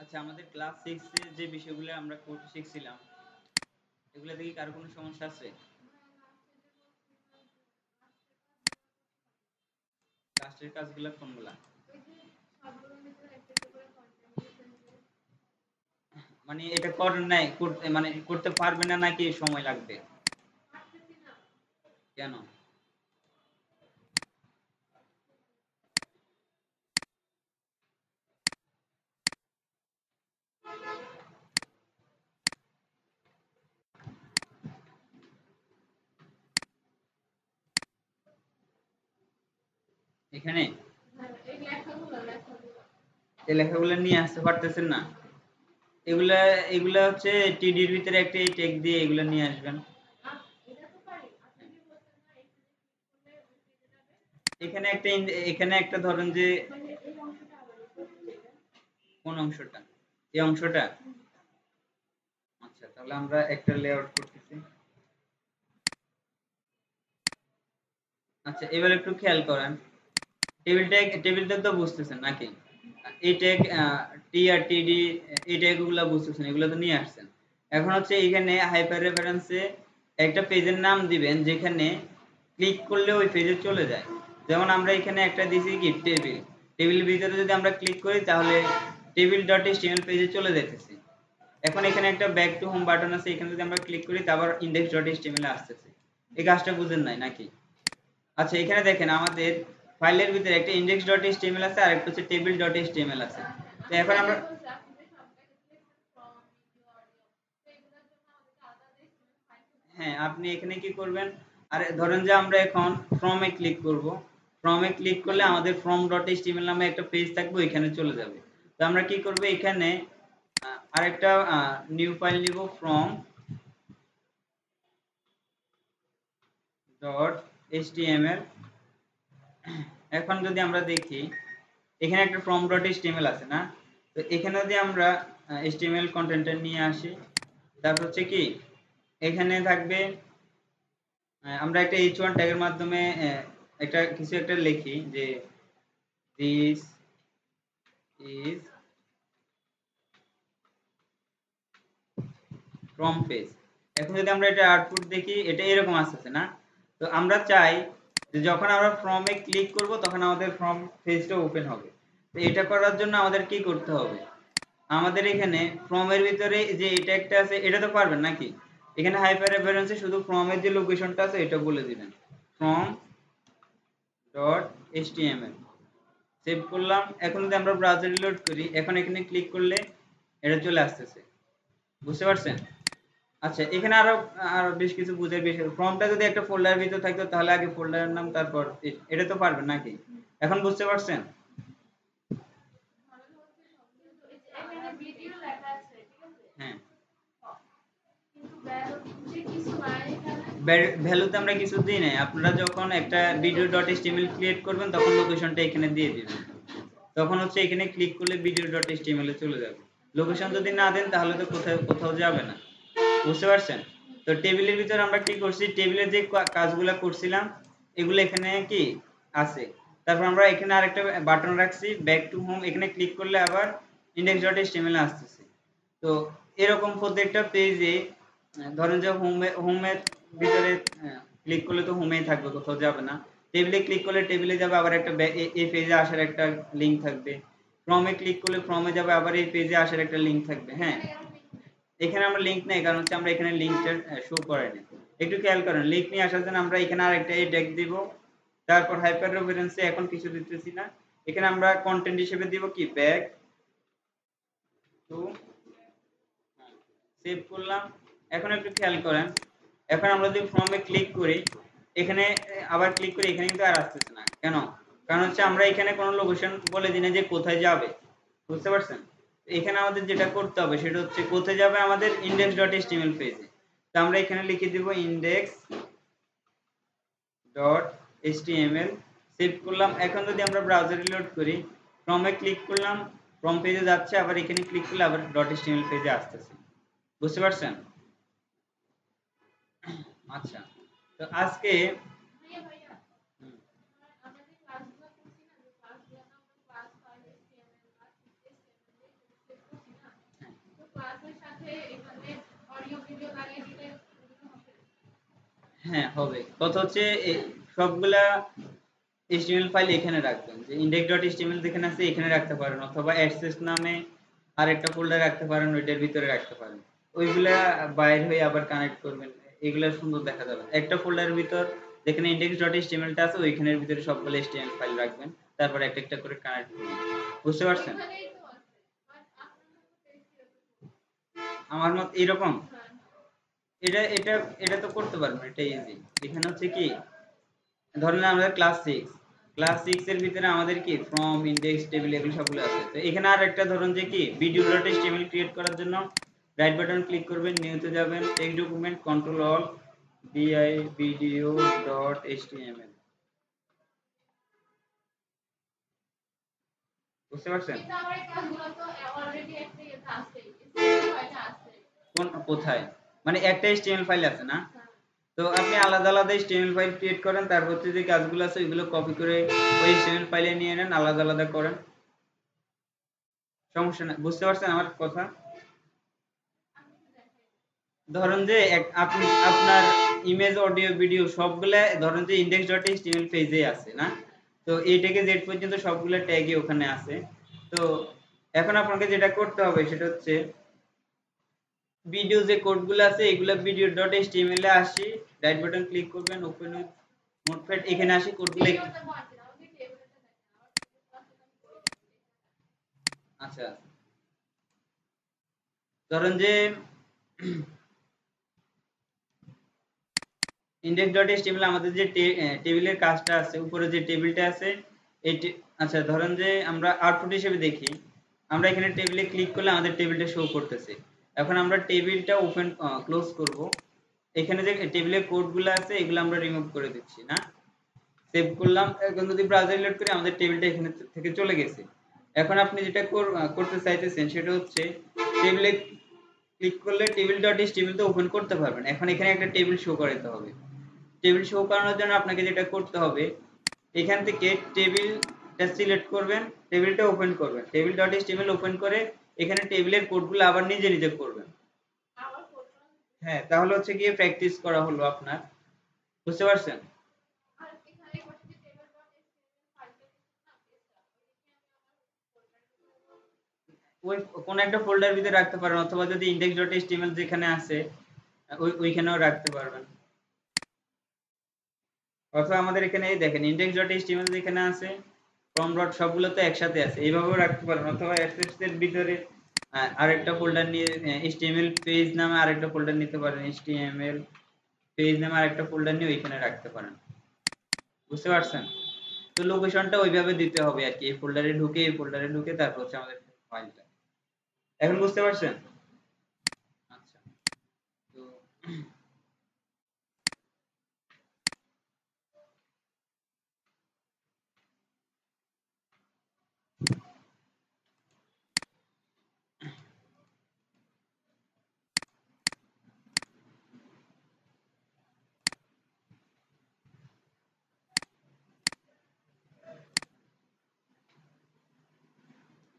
আচ্ছা, আমাদের ক্লাস 6 এর যে বিষয়গুলো আমরা শিখছিলাম এগুলো থেকে কার কোনো সমস্যা আছে? লাস্টের কাজগুলো কোনগুলা? মানে এটা করেন নাই, করতে মানে করতে পারবে না নাকি সময় লাগবে? কেন? এখানে এই লেখাগুলো নিয়ে আসতে পারতেছেন না? এগুলা এগুলা হচ্ছে টিডির ভিতরে একটা এই ট্যাগ দিয়ে এগুলা নিয়ে আসবেন। এখানে একটা ধরেন যে কোন অংশটা? এই অংশটা? আচ্ছা, তাহলে আমরা একটা লেআউট করতেছি। আচ্ছা, এবার একটু খেয়াল করেন। টেবিলটা তো বুঝতেছেন নাকি? এই ট্যাগ টি আর টিডি, এই ট্যাগ গুলা বুঝতেছেন, এগুলো তো নিয়ে আসছেন। এখন হচ্ছে এখানে হাইপার রেফারেন্সে একটা পেজের নাম দিবেন যেখানে ক্লিক করলে ওই পেজে চলে যায়। যেমন আমরা এখানে একটা দিছি কি টেবিল, টেবিলের ভিতরে যদি আমরা ক্লিক করি তাহলে টেবিল ডট এচটিএমএল পেজে চলে যাইতেছে। এখন এখানে একটা ব্যাক টু হোম বাটন আছে, এখানে যদি আমরা ক্লিক করি তারপর ইনডেক্স ডট এচটিএমএল আসতেছে। এই কাজটা বুঝেন নাই নাকি? আচ্ছা, এখানে দেখেন আমাদের ফাইলের ভিতরে একটা index.html আছে আর একটা হচ্ছে table.html আছে। তো এখন আমরা হ্যাঁ, আপনি এখানে কি করবেন? আর ধরেন যে আমরা এখন ফ্রম এ ক্লিক করব। ফ্রম এ ক্লিক করলে আমাদের from.html নামে একটা পেজ থাকবে, ওইখানে চলে যাবে। তো আমরা কি করব, এখানে আরেকটা নিউ ফাইল নিব from.html। এখন যদি আমরা দেখি এখানে একটা from.html আছে না? তো এখানে যদি আমরা html কন্টেন্টটা নিয়ে আসি, তারপর হচ্ছে কি এখানে থাকবে আমরা একটা h1 ট্যাগের মাধ্যমে একটা কিছু একটা লিখি যে this is from page। এখন যদি আমরা এটা আউটপুট দেখি, এটা এরকম আসতেছে না? তো আমরা চাই যে যখন আমরা ফর্ম এ ক্লিক করব তখন আমাদের ফর্ম পেজটা ওপেন হবে। তো এটা করার জন্য আমাদের কি করতে হবে? আমাদের এখানে ফর্ম এর ভিতরে যে এটা একটা আছে, এটা তো পারবেন নাকি? এখানে হাইপার রেফারেন্সে শুধু ফর্ম এর যে লোকেশনটা আছে এটা বলে দিবেন, from ডট html। সেভ করলাম। এখন যদি আমরা ব্রাউজার রিলোড করি, এখন এখানে ক্লিক করলে এটা চলে আসতেছে। বুঝতে পারছেন? আচ্ছা, এখানে আরো আরো বেশ কিছু বুঝার বিষয়। ফর্মটা যদি একটা ফোল্ডারের ভিতর থাকতো তাহলে আগে ফোল্ডারের নাম, তারপর এটা তো পারবেন নাকি? এখন বুঝতে পারছেন? হ্যাঁ, ভ্যালুতে আমরা কিছু দিই নাই। আপনারা যখন একটা ভিডিও ডট এচটিএমএল ক্রিয়েট করবেন তখন লোকেশনটা এখানে দিয়ে দিবেন। তখন হচ্ছে এখানে ক্লিক করলে ভিডিও ডট এচটিএমএল এ চলে যাবে। লোকেশন যদি না দেন তাহলে তো কোথাও যাবে না। বুঝতে পারছেন? তো টেবিলের ভিতর আমরা কি করছি, টেবিলের যে কাজগুলো করছিলাম এগুলো এখানে কি আছে। তারপর আমরা এখানে আরেকটা বাটন রাখছি ব্যাক টু হোম, এখানে ক্লিক করলে আবার index.html আসতেছে। তো এরকম প্রত্যেকটা পেজে ধরেন যে হোমের ভিতরে ক্লিক করলে তো হোমেই থাকবে, কোথাও যাবে না। টেবিলে ক্লিক করলে টেবিলে যাবে, আবার একটা এই পেজে আসার একটা লিংক থাকবে। ফর্মে ক্লিক করলে ফর্মে যাবে, আবার এই পেজে আসার একটা লিংক থাকবে। হ্যাঁ, এখানে আমরা লিংক নেই, কারণ হচ্ছে আমরা এখানে লিংকটা শো করাইনি। একটু খেয়াল করেন, লিংক নিয়ে আসার জন্য আমরা এখানে আরেকটা এই ট্যাগ দিব। তারপর হাইপার রেফারেন্সে এখন কিছু দিতেছি না, এখানে আমরা কন্টেন্ট হিসেবে দিব কি ব্যাক টু, সেভ করলাম। এখন একটু খেয়াল করেন, এখন আমরা যদি ফর্মে ক্লিক করি, এখানে আবার ক্লিক করি, এখানে কিন্তু আর আসতেছে না। কেন? কারণ হচ্ছে আমরা এখানে কোনো লোকেশন বলে দিই না যে কোথায় যাবে। বুঝতে পারছেন? এখানে আমাদের যেটা করতে হবে সেটা হচ্ছে কোথায় যাবে, আমাদের index.html পেজে। তো আমরা এখানে লিখে দিব index.html, সেভ করলাম। এখন যদি আমরা ব্রাউজার রিলোড করি, ফর্মে ক্লিক করলাম, ফর্ম পেজে যাচ্ছে, আবার এখানে ক্লিক করলে আবার .html পেজে আসতেছে। বুঝতে পারছেন? আচ্ছা, তো আজকে হ্যাঁ হবে, কথা হচ্ছে সবগুলা HTML ফাইল এখানে রাখবেন, যে index.html যেখানে আছে এখানে রাখতে পারেন, অথবা অ্যাক্সেস নামে আরেকটা ফোল্ডার রাখতে পারেন, ওইটার ভিতরে রাখতে পারেন। ওইগুলা বাইর হয়ে আবার কানেক্ট করবেন, এগুলা সুন্দর দেখা যাবে। একটা ফোল্ডারের ভিতর যেখানে index.html টা আছে ওইখানের ভিতরে সবগুলো HTML ফাইল রাখবেন, তারপর একটা একটা করে কানেক্ট করবেন। বুঝতে পারছেন? আমার মত এরকম, এটা এটা এটা তো করতে পারবেন, এটা ইজি। এখানে হচ্ছে কি, ধরেন আমরা ক্লাস 6 এর ভিতরে আমাদের কি ফ্রম, ইনডেক্স, টেবিল এগুলো সবগুলো আছে। তো এখানে আর একটা ধরুন যে কি video.html ক্রিয়েট করার জন্য রাইট বাটন ক্লিক করবেন, নিউতে যাবেন, text document, control all video.html। বুঝতে পারছেন? কোন কোথায়, মানে একটা HTML ফাইল আছে না? তো আপনি আলাদা আলাদা HTML ফাইল ক্রিয়েট করেন, তারপর হচ্ছে যে কাজগুলো আছে ওইগুলো কপি করে ওই HTML ফাইলে নিয়ে নেন, আলাদা আলাদা করেন, সমস্যা না। বুঝতে পারছেন আমার কথা? ধরেন যে আপনি আপনার ইমেজ, অডিও, ভিডিও সবগুলা ধরেন যে index.html পেজে আছে না? তো এই থেকে জেড পর্যন্ত সবগুলা ট্যাগই ওখানে আছে। তো এখন আপনাকে যেটা করতে হবে সেটা হচ্ছে ভিডিও যে কোডগুলো আছে এগুলা video.html এ আসি, রাইট বাটন ক্লিক করবেন, ওপেন উইথ নোটপ্যাড, এখানে আসি কোডগুলো। আচ্ছা, ধরেন যে index.html আমাদের যে টেবিলের কাজটা আছে, উপরে যে টেবিলটা আছে এই আচ্ছা ধরেন যে আমরা আউটপুট হিসেবে দেখি, আমরা এখানে টেবিলে ক্লিক করলে আমাদের টেবিলটা শো করতেছে। এখন আমরা টেবিলটা ওপেন ক্লোজ করব, এখানে যে টেবিলের কোডগুলো আছে এগুলো আমরা রিমুভ করে দিচ্ছি না, সেভ করলাম। এখন যদি ব্রাউজার লোড করি আমাদের টেবিলটা এখানে থেকে চলে গেছে। এখন আপনি যেটা করতে চাইতেছেন সেটা হচ্ছে টেবিলে ক্লিক করলে টেবিল.html তো ওপেন করতে পারবেন। এখন এখানে একটা টেবিল শো করাতে হবে। টেবিল শো করানোর জন্য আপনাকে যেটা করতে হবে, এখান থেকে টেবিলটা সিলেক্ট করবেন, টেবিলটা ওপেন করবেন, টেবিল.html ওপেন করে এখানে টেবিলের কোডগুলো আবার নিজে নিজে করবেন। হ্যাঁ, তাহলে হচ্ছে গিয়ে প্র্যাকটিস করা হলো আপনার। বুঝতে পারছেন? ওই কোন একটা ফোল্ডার ভিতরে রাখতে পারেন, অথবা যদি index.html যেখানে আছে ওইখানেও রাখতে পারবেন। অথবা আমাদের এখানে এই দেখেন index.html যেখানে আছে, ফ্রম ডট সবগুলো তো একসাথে আছে, এইভাবেও রাখতে পারেন। অথবা অ্যাক্সেস এর ভিতরে আরেকটা ফোল্ডার নিয়ে html পেজ নামে আরেকটা ফোল্ডার নিতে পারেন, html পেজ নামে আরেকটা ফোল্ডার নিয়ে ওইখানে রাখতে পারেন। বুঝতে পারছেন? তো লোকেশনটা ওইভাবে দিতে হবে আর কি, এই ফোল্ডারে ঢুকে তারপর হচ্ছে আমাদের ফাইলটা। এখন বুঝতে পারছেন? আচ্ছা, তো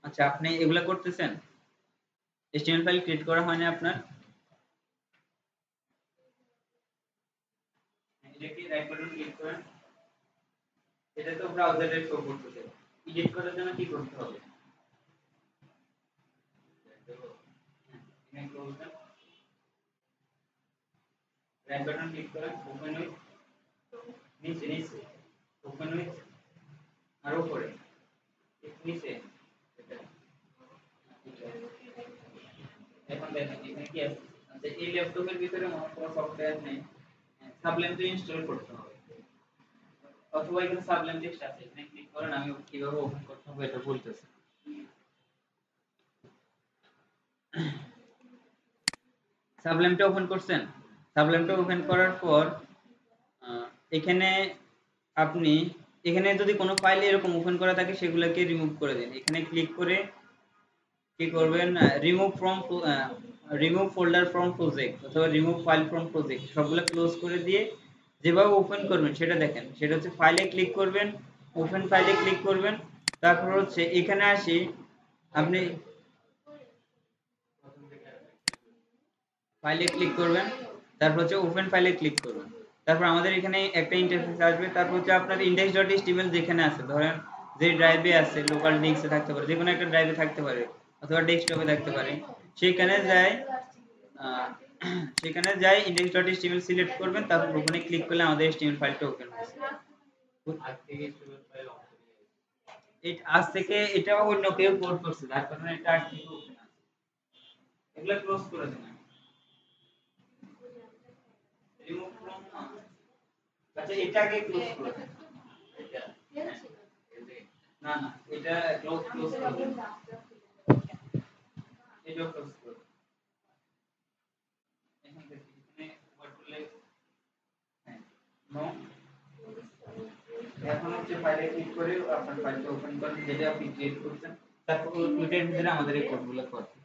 আচ্ছা, আপনি এগুলা করতেছেন, HTML ফাইল ক্রিয়েট করা হয়নি আপনার? এটা কি রাইট বাটন ক্লিক করেন, এটা তো ব্রাউজারে শো করতেছে। এডিট করার জন্য কি করতে হবে? এখানে ক্লোজ দেন, রাইট বাটন ক্লিক করেন, ওপেন উইথ, নিচে ওপেন উইথ, আর উপরে একটু নিচে এটা। এখন দেখেন এখানে কি আছে। আচ্ছা, এই ল্যাপটপের ভিতরে মনে কোনো সফটওয়্যার নেই, সাবলেম তো ইনস্টল করতে হবে, অথবা এখানে সাবলেম টেক্সট আছে, এখানে ক্লিক করেন, আমি কিভাবে ওপেন করতে হবে এটা বলতেছি। সাবলেমটা ওপেন করছেন? সাবলেমটা ওপেন করার পর আহ, এখানে আপনি এখানে যদি কোনো ফাইল এরকম ওপেন করা থাকে সেগুলোকে রিমুভ করে দিন। এখানে ক্লিক করে কি করবেন, রিমুভ ফোল্ডার ফ্রম প্রজেক্ট অথবা রিমুভ ফাইল ফ্রম প্রজেক্ট সবগুলো ক্লোজ করে দিয়ে যেভাবে ওপেন করবেন সেটা দেখেন, সেটা হচ্ছে ফাইলে ক্লিক করবেন, ওপেন ফাইলে ক্লিক করবেন, তারপর হচ্ছে এখানে আসি আপনি ফাইলে ক্লিক করবেন, তারপর হচ্ছে ওপেন ফাইলে ক্লিক করবেন। তারপর আমাদের এখানে একটা ইন্টারফেস আসবে। তারপর হচ্ছে আপনার index.html যেখানে আছে, ধরেন যে ড্রাইভে আছে, লোকাল ডিস্কে থাকতে পারে, যেকোনো একটা ড্রাইভে থাকতে পারে অথবা ডেস্কটপে থাকতে পারে, সেখানে যাই সেখানে যাই index.html সিলেক্ট করবেন, তারপর ওখানে ক্লিক করলে আমাদের html ফাইলটা ওপেন হবে। আজ থেকে এটা অন্য কেউ কোড করছে, যার কারণে এটা আজ থেকে ওপেন আছে। এগুলা ক্লোজ করে দেন, রিমুভ ফ্রম। আচ্ছা, এটা আগে ক্লোজ করে দেন। এটা না না, এটা ক্লোজ করে দেন, এটা ক্লোজ করে দেন। এখান থেকে এখানে ওয়ার্ড করলে হ্যাঁ নো। এখন হচ্ছে ফাইলে ক্লিক করে আপনার ফাইলটা ওপেন করেন, যেটা আপনি ক্রিয়েট করছেন। তারপর ওই টুইটার ভিতরে আমাদের এই কোডগুলো করতে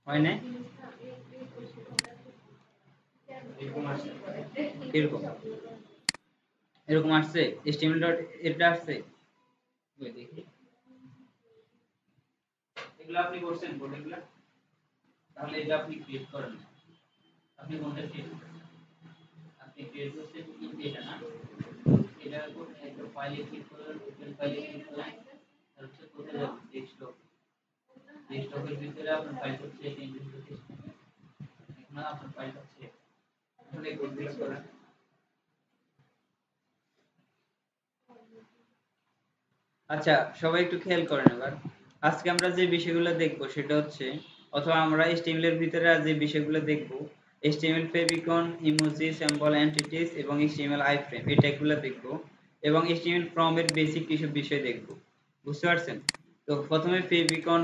হয় না। এরকম আসছে, এরকম এরকম আসছে html ডট এটা আসছে। ওই দেখি এগুলো আপনি করছেন কোডগুলো, তাহলে এটা আপনি ক্লিক করেন। আপনি কোনটা ক্লিক করেন? আপনি ক্রিয়েট করছেন এটা না, এটার উপর একটা ফাইলে ক্লিক করেন, ওপেন ফাইলে ক্লিক করেন, তারপর কোথায় যাবেন? ডেস্কটপ। ডেস্কটপের ভিতরে আপনার ফাইল হচ্ছে এটা, এখন আপনার ফাইল হচ্ছে, এখন এই কোডগুলো করেন। আচ্ছা, সবাই একটু খেয়াল করেন এবার। আজকে আমরা যে বিষয়গুলো দেখব সেটা হচ্ছে, অথবা আমরা HTML এর ভিতরে আজ যে বিষয়গুলো দেখব, HTML favicon, emoji, symbol, entities এবং HTML আইফ্রেম, এই ট্যাগগুলো দেখব এবং HTML ফর্ম এর বেসিক কিছু বিষয় দেখব। বুঝতে পারছেন? তো প্রথমে ফেভিকন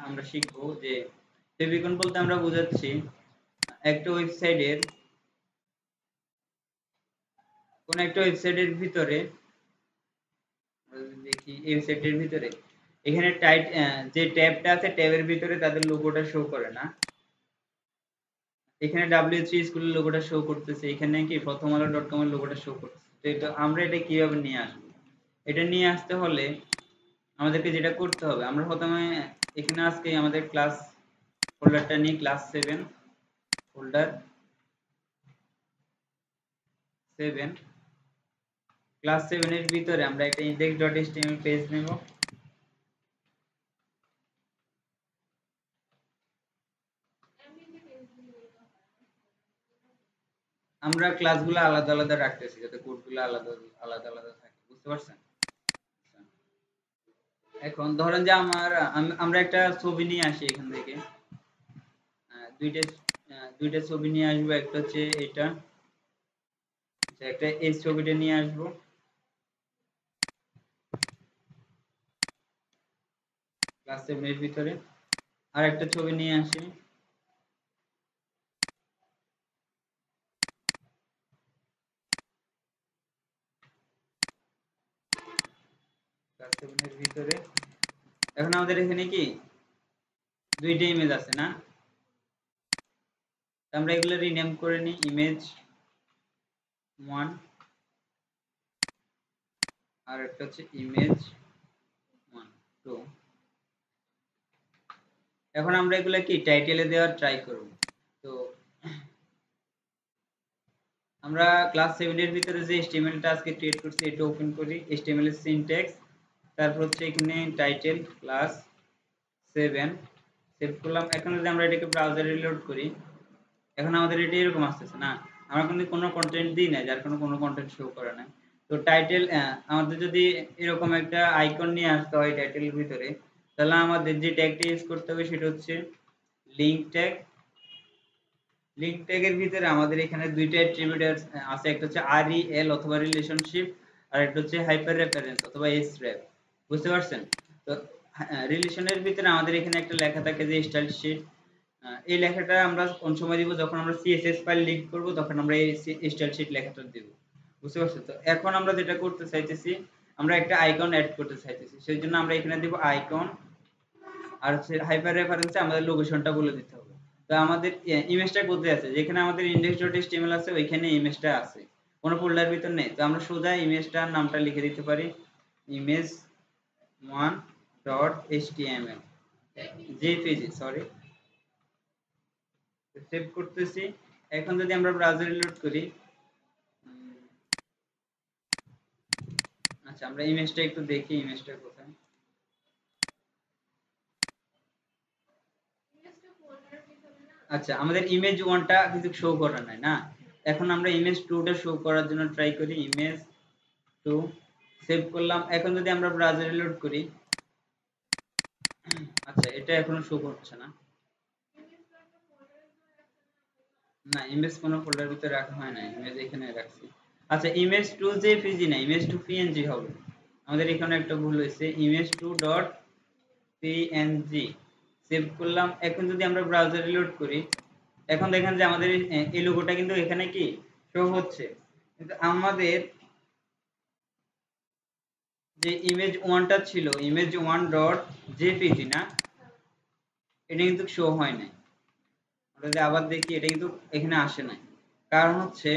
আমরা শিখব। যে ফেভিকন বলতে আমরা বোঝাচ্ছি একটা ওয়েবসাইটের, কোন একটা ওয়েবসাইটের ভিতরে দেখি, এই ওয়েবসাইটের ভিতরে এখানে টাইট যে ট্যাবটা আছে, ট্যাবের ভিতরে তাদের লোগোটা শো করে না। এখানে W3 স্কুলের লোগোটা শো করতেছে, এখানে কি প্রথম আলো .com এর লোগোটা শো করতেছে। তো এটা আমরা এটা কিভাবে নিয়ে আসবো? এটা নিয়ে আসতে হলে আমাদেরকে যেটা করতে হবে, আমরা প্রথমে এখানে আজকে আমাদের ক্লাস ফোল্ডারটা নিয়ে, ক্লাস 7 ফোল্ডার 7, ক্লাস 7 এর ভিতরে আমরা একটা index.html পেজ নেব। আমরা ক্লাসগুলো আলাদা আলাদা রাখতেছি যাতে কোডগুলো আলাদা আলাদা আলাদা থাকে। বুঝতে পারছেন? এখন ধরেন যে আমরা একটা ছবি নিয়ে আসি এখান থেকে, দুইটা দুইটা ছবি নিয়ে আসবো। একটা হচ্ছে এটা, একটা এই ছবিটা নিয়ে আসবো ক্লাস 7 এর ভিতরে। আর একটা ছবি নিয়ে আসি, ক্লাস 7 এর ভিতরে। এখন আমাদের এখানে কি দুইটা ইমেজ আছে না? আমরা এগুলো রিনেম করে নিই, ইমেজ 1 আর একটা হচ্ছে ইমেজ 1 2। এখন আমরা এগুলা কি টাইটেলে দেওয়ার ট্রাই করব। তো আমরা ক্লাস 7 এর ভিতরে যে HTML টা আজকে ক্রিয়েট করছি এটা ওপেন করি। HTML এর সিনট্যাক্স, তারপর হচ্ছে এখানে টাইটেল ক্লাস 7 সেভ করলাম। এখন যদি আমরা এটাকে ব্রাউজারে লোড করি, এখন আমাদের এটা এরকম আসতেছে না? আমরা কিন্তু কোনো কন্টেন্ট দিই না, যার কোনো কন্টেন্ট শো করে না। তো টাইটেল আমাদের যদি এরকম একটা আইকন নিয়ে আসতে হয় টাইটেলের ভিতরে, তাহলে আমাদের যে ট্যাগটা ইউজ করতে হবে সেটা হচ্ছে লিংক ট্যাগ। লিংক ট্যাগের ভিতরে আমাদের এখানে দুইটা অ্যাট্রিবিউট আছে, একটা হচ্ছে REL অথবা রিলেশনশিপ, আর একটা হচ্ছে হাইপার রেফারেন্স অথবা SREF। বুঝতে পারছেন? তো রিলেশনের ভিতরে আমাদের এখানে একটা লেখা থাকে যে স্টাইল শিট। এই লেখাটা আমরা কোন সময় দিব? যখন আমরা CSS ফাইল লিংক করব তখন আমরা এই স্টাইল শিট লেখাটা দেব। বুঝতে পারছেন? তো এখন আমরা যেটা করতে চাইতেছি, আমরা একটা আইকন অ্যাড করতে চাইতেছি, সেই জন্য আমরা এখানে দেব আইকন, আর হচ্ছে হাইপার রেফারেন্সে আমাদের লোকেশনটা বলে দিতে হবে। তো আমাদের ইমেজটা কোথায় আছে? যেখানে আমাদের index.html আছে ওইখানে ইমেজটা আছে। কোনো ফোল্ডার ভিতর নেই, তো আমরা সোজা ইমেজটার নামটা লিখে দিতে পারি image1.html jpg, সরি, সেভ করতেছি। এখন যদি আমরা ব্রাউজারে লোড করি, আচ্ছা আমরা ইমেজটা একটু দেখি, ইমেজটা কোথায়। আচ্ছা আমাদের ইমেজ 1টা কিছু শো করা নাই না, এখন আমরা ইমেজ 2টা শো করার জন্য ট্রাই করি ইমেজ 2, সেভ করলাম। এখন যদি আমরা ব্রাউজারে লোড করি, আচ্ছা এটা এখনো শো করছে না, না ইমেজ কোনো ফোল্ডার ভিতরে রাখা হয় না, ইমেজ এখানে রাখছি। আচ্ছা ইমেজ 2 জেপিজি না, ইমেজ 2 পিএনজি হবে, আমাদের এখানে একটা ভুল হয়েছে, ইমেজ 2 ডট পিএনজি, সেভ করলাম। এখন যদি আমরা ব্রাউজারে লোড করি, এখন দেখেন যে আমাদের এই লোগোটা কিন্তু এখানে কি শো হচ্ছে, কিন্তু আমাদের যে ইমেজ 1টা ছিল ইমেজ 1 ডট জেপিজি না, এটা কিন্তু শো হয় নাই। আমরা যদি আবার দেখি এটা কিন্তু এখানে আসে নাই, কারণ হচ্ছে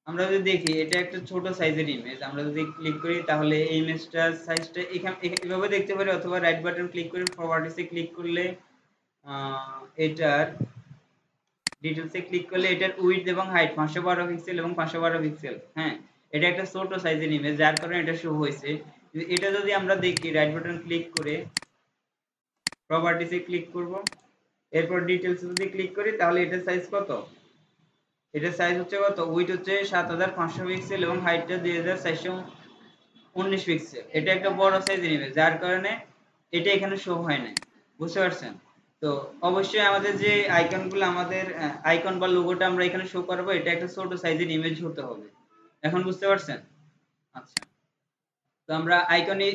আমরা যদি দেখি এটা একটা ছোট সাইজের ইমেজ, আমরা যদি ক্লিক করি তাহলে এই ইমেজটার সাইজটা এখানে এভাবে দেখতে পারি, অথবা রাইট বাটন ক্লিক করে প্রপার্টিসে ক্লিক করলে এটার ডিটেইলসে ক্লিক করলে এটার উইডথ এবং হাইট 512 পিক্সেল এবং 512 পিক্সেল, হ্যাঁ এটা একটা ছোট সাইজের ইমেজ যার কারণে এটা শো হয়েছে। এটা যদি আমরা দেখি রাইট বাটন ক্লিক করে প্রপার্টিসে ক্লিক করব, এরপর ডিটেইলস যদি ক্লিক করি তাহলে এটার সাইজ কত, এটার সাইজ হচ্ছে কত, উইডথ হচ্ছে 7500 পিক্সেল এবং হাইটটা 2419 পিক্সেল, এটা একটা বড় সাইজের ইমেজ যার কারণে এটা এখানে শো হয় না, বুঝতে পারছেন? তো অবশ্যই আমাদের যে আইকনগুলো, আমাদের আইকন বা লোগোটা আমরা এখানে শো করব, এটা একটা ছোট সাইজের ইমেজ হতে হবে, এখন বুঝতে পারছেন? আচ্ছা তো আমরা আইকনে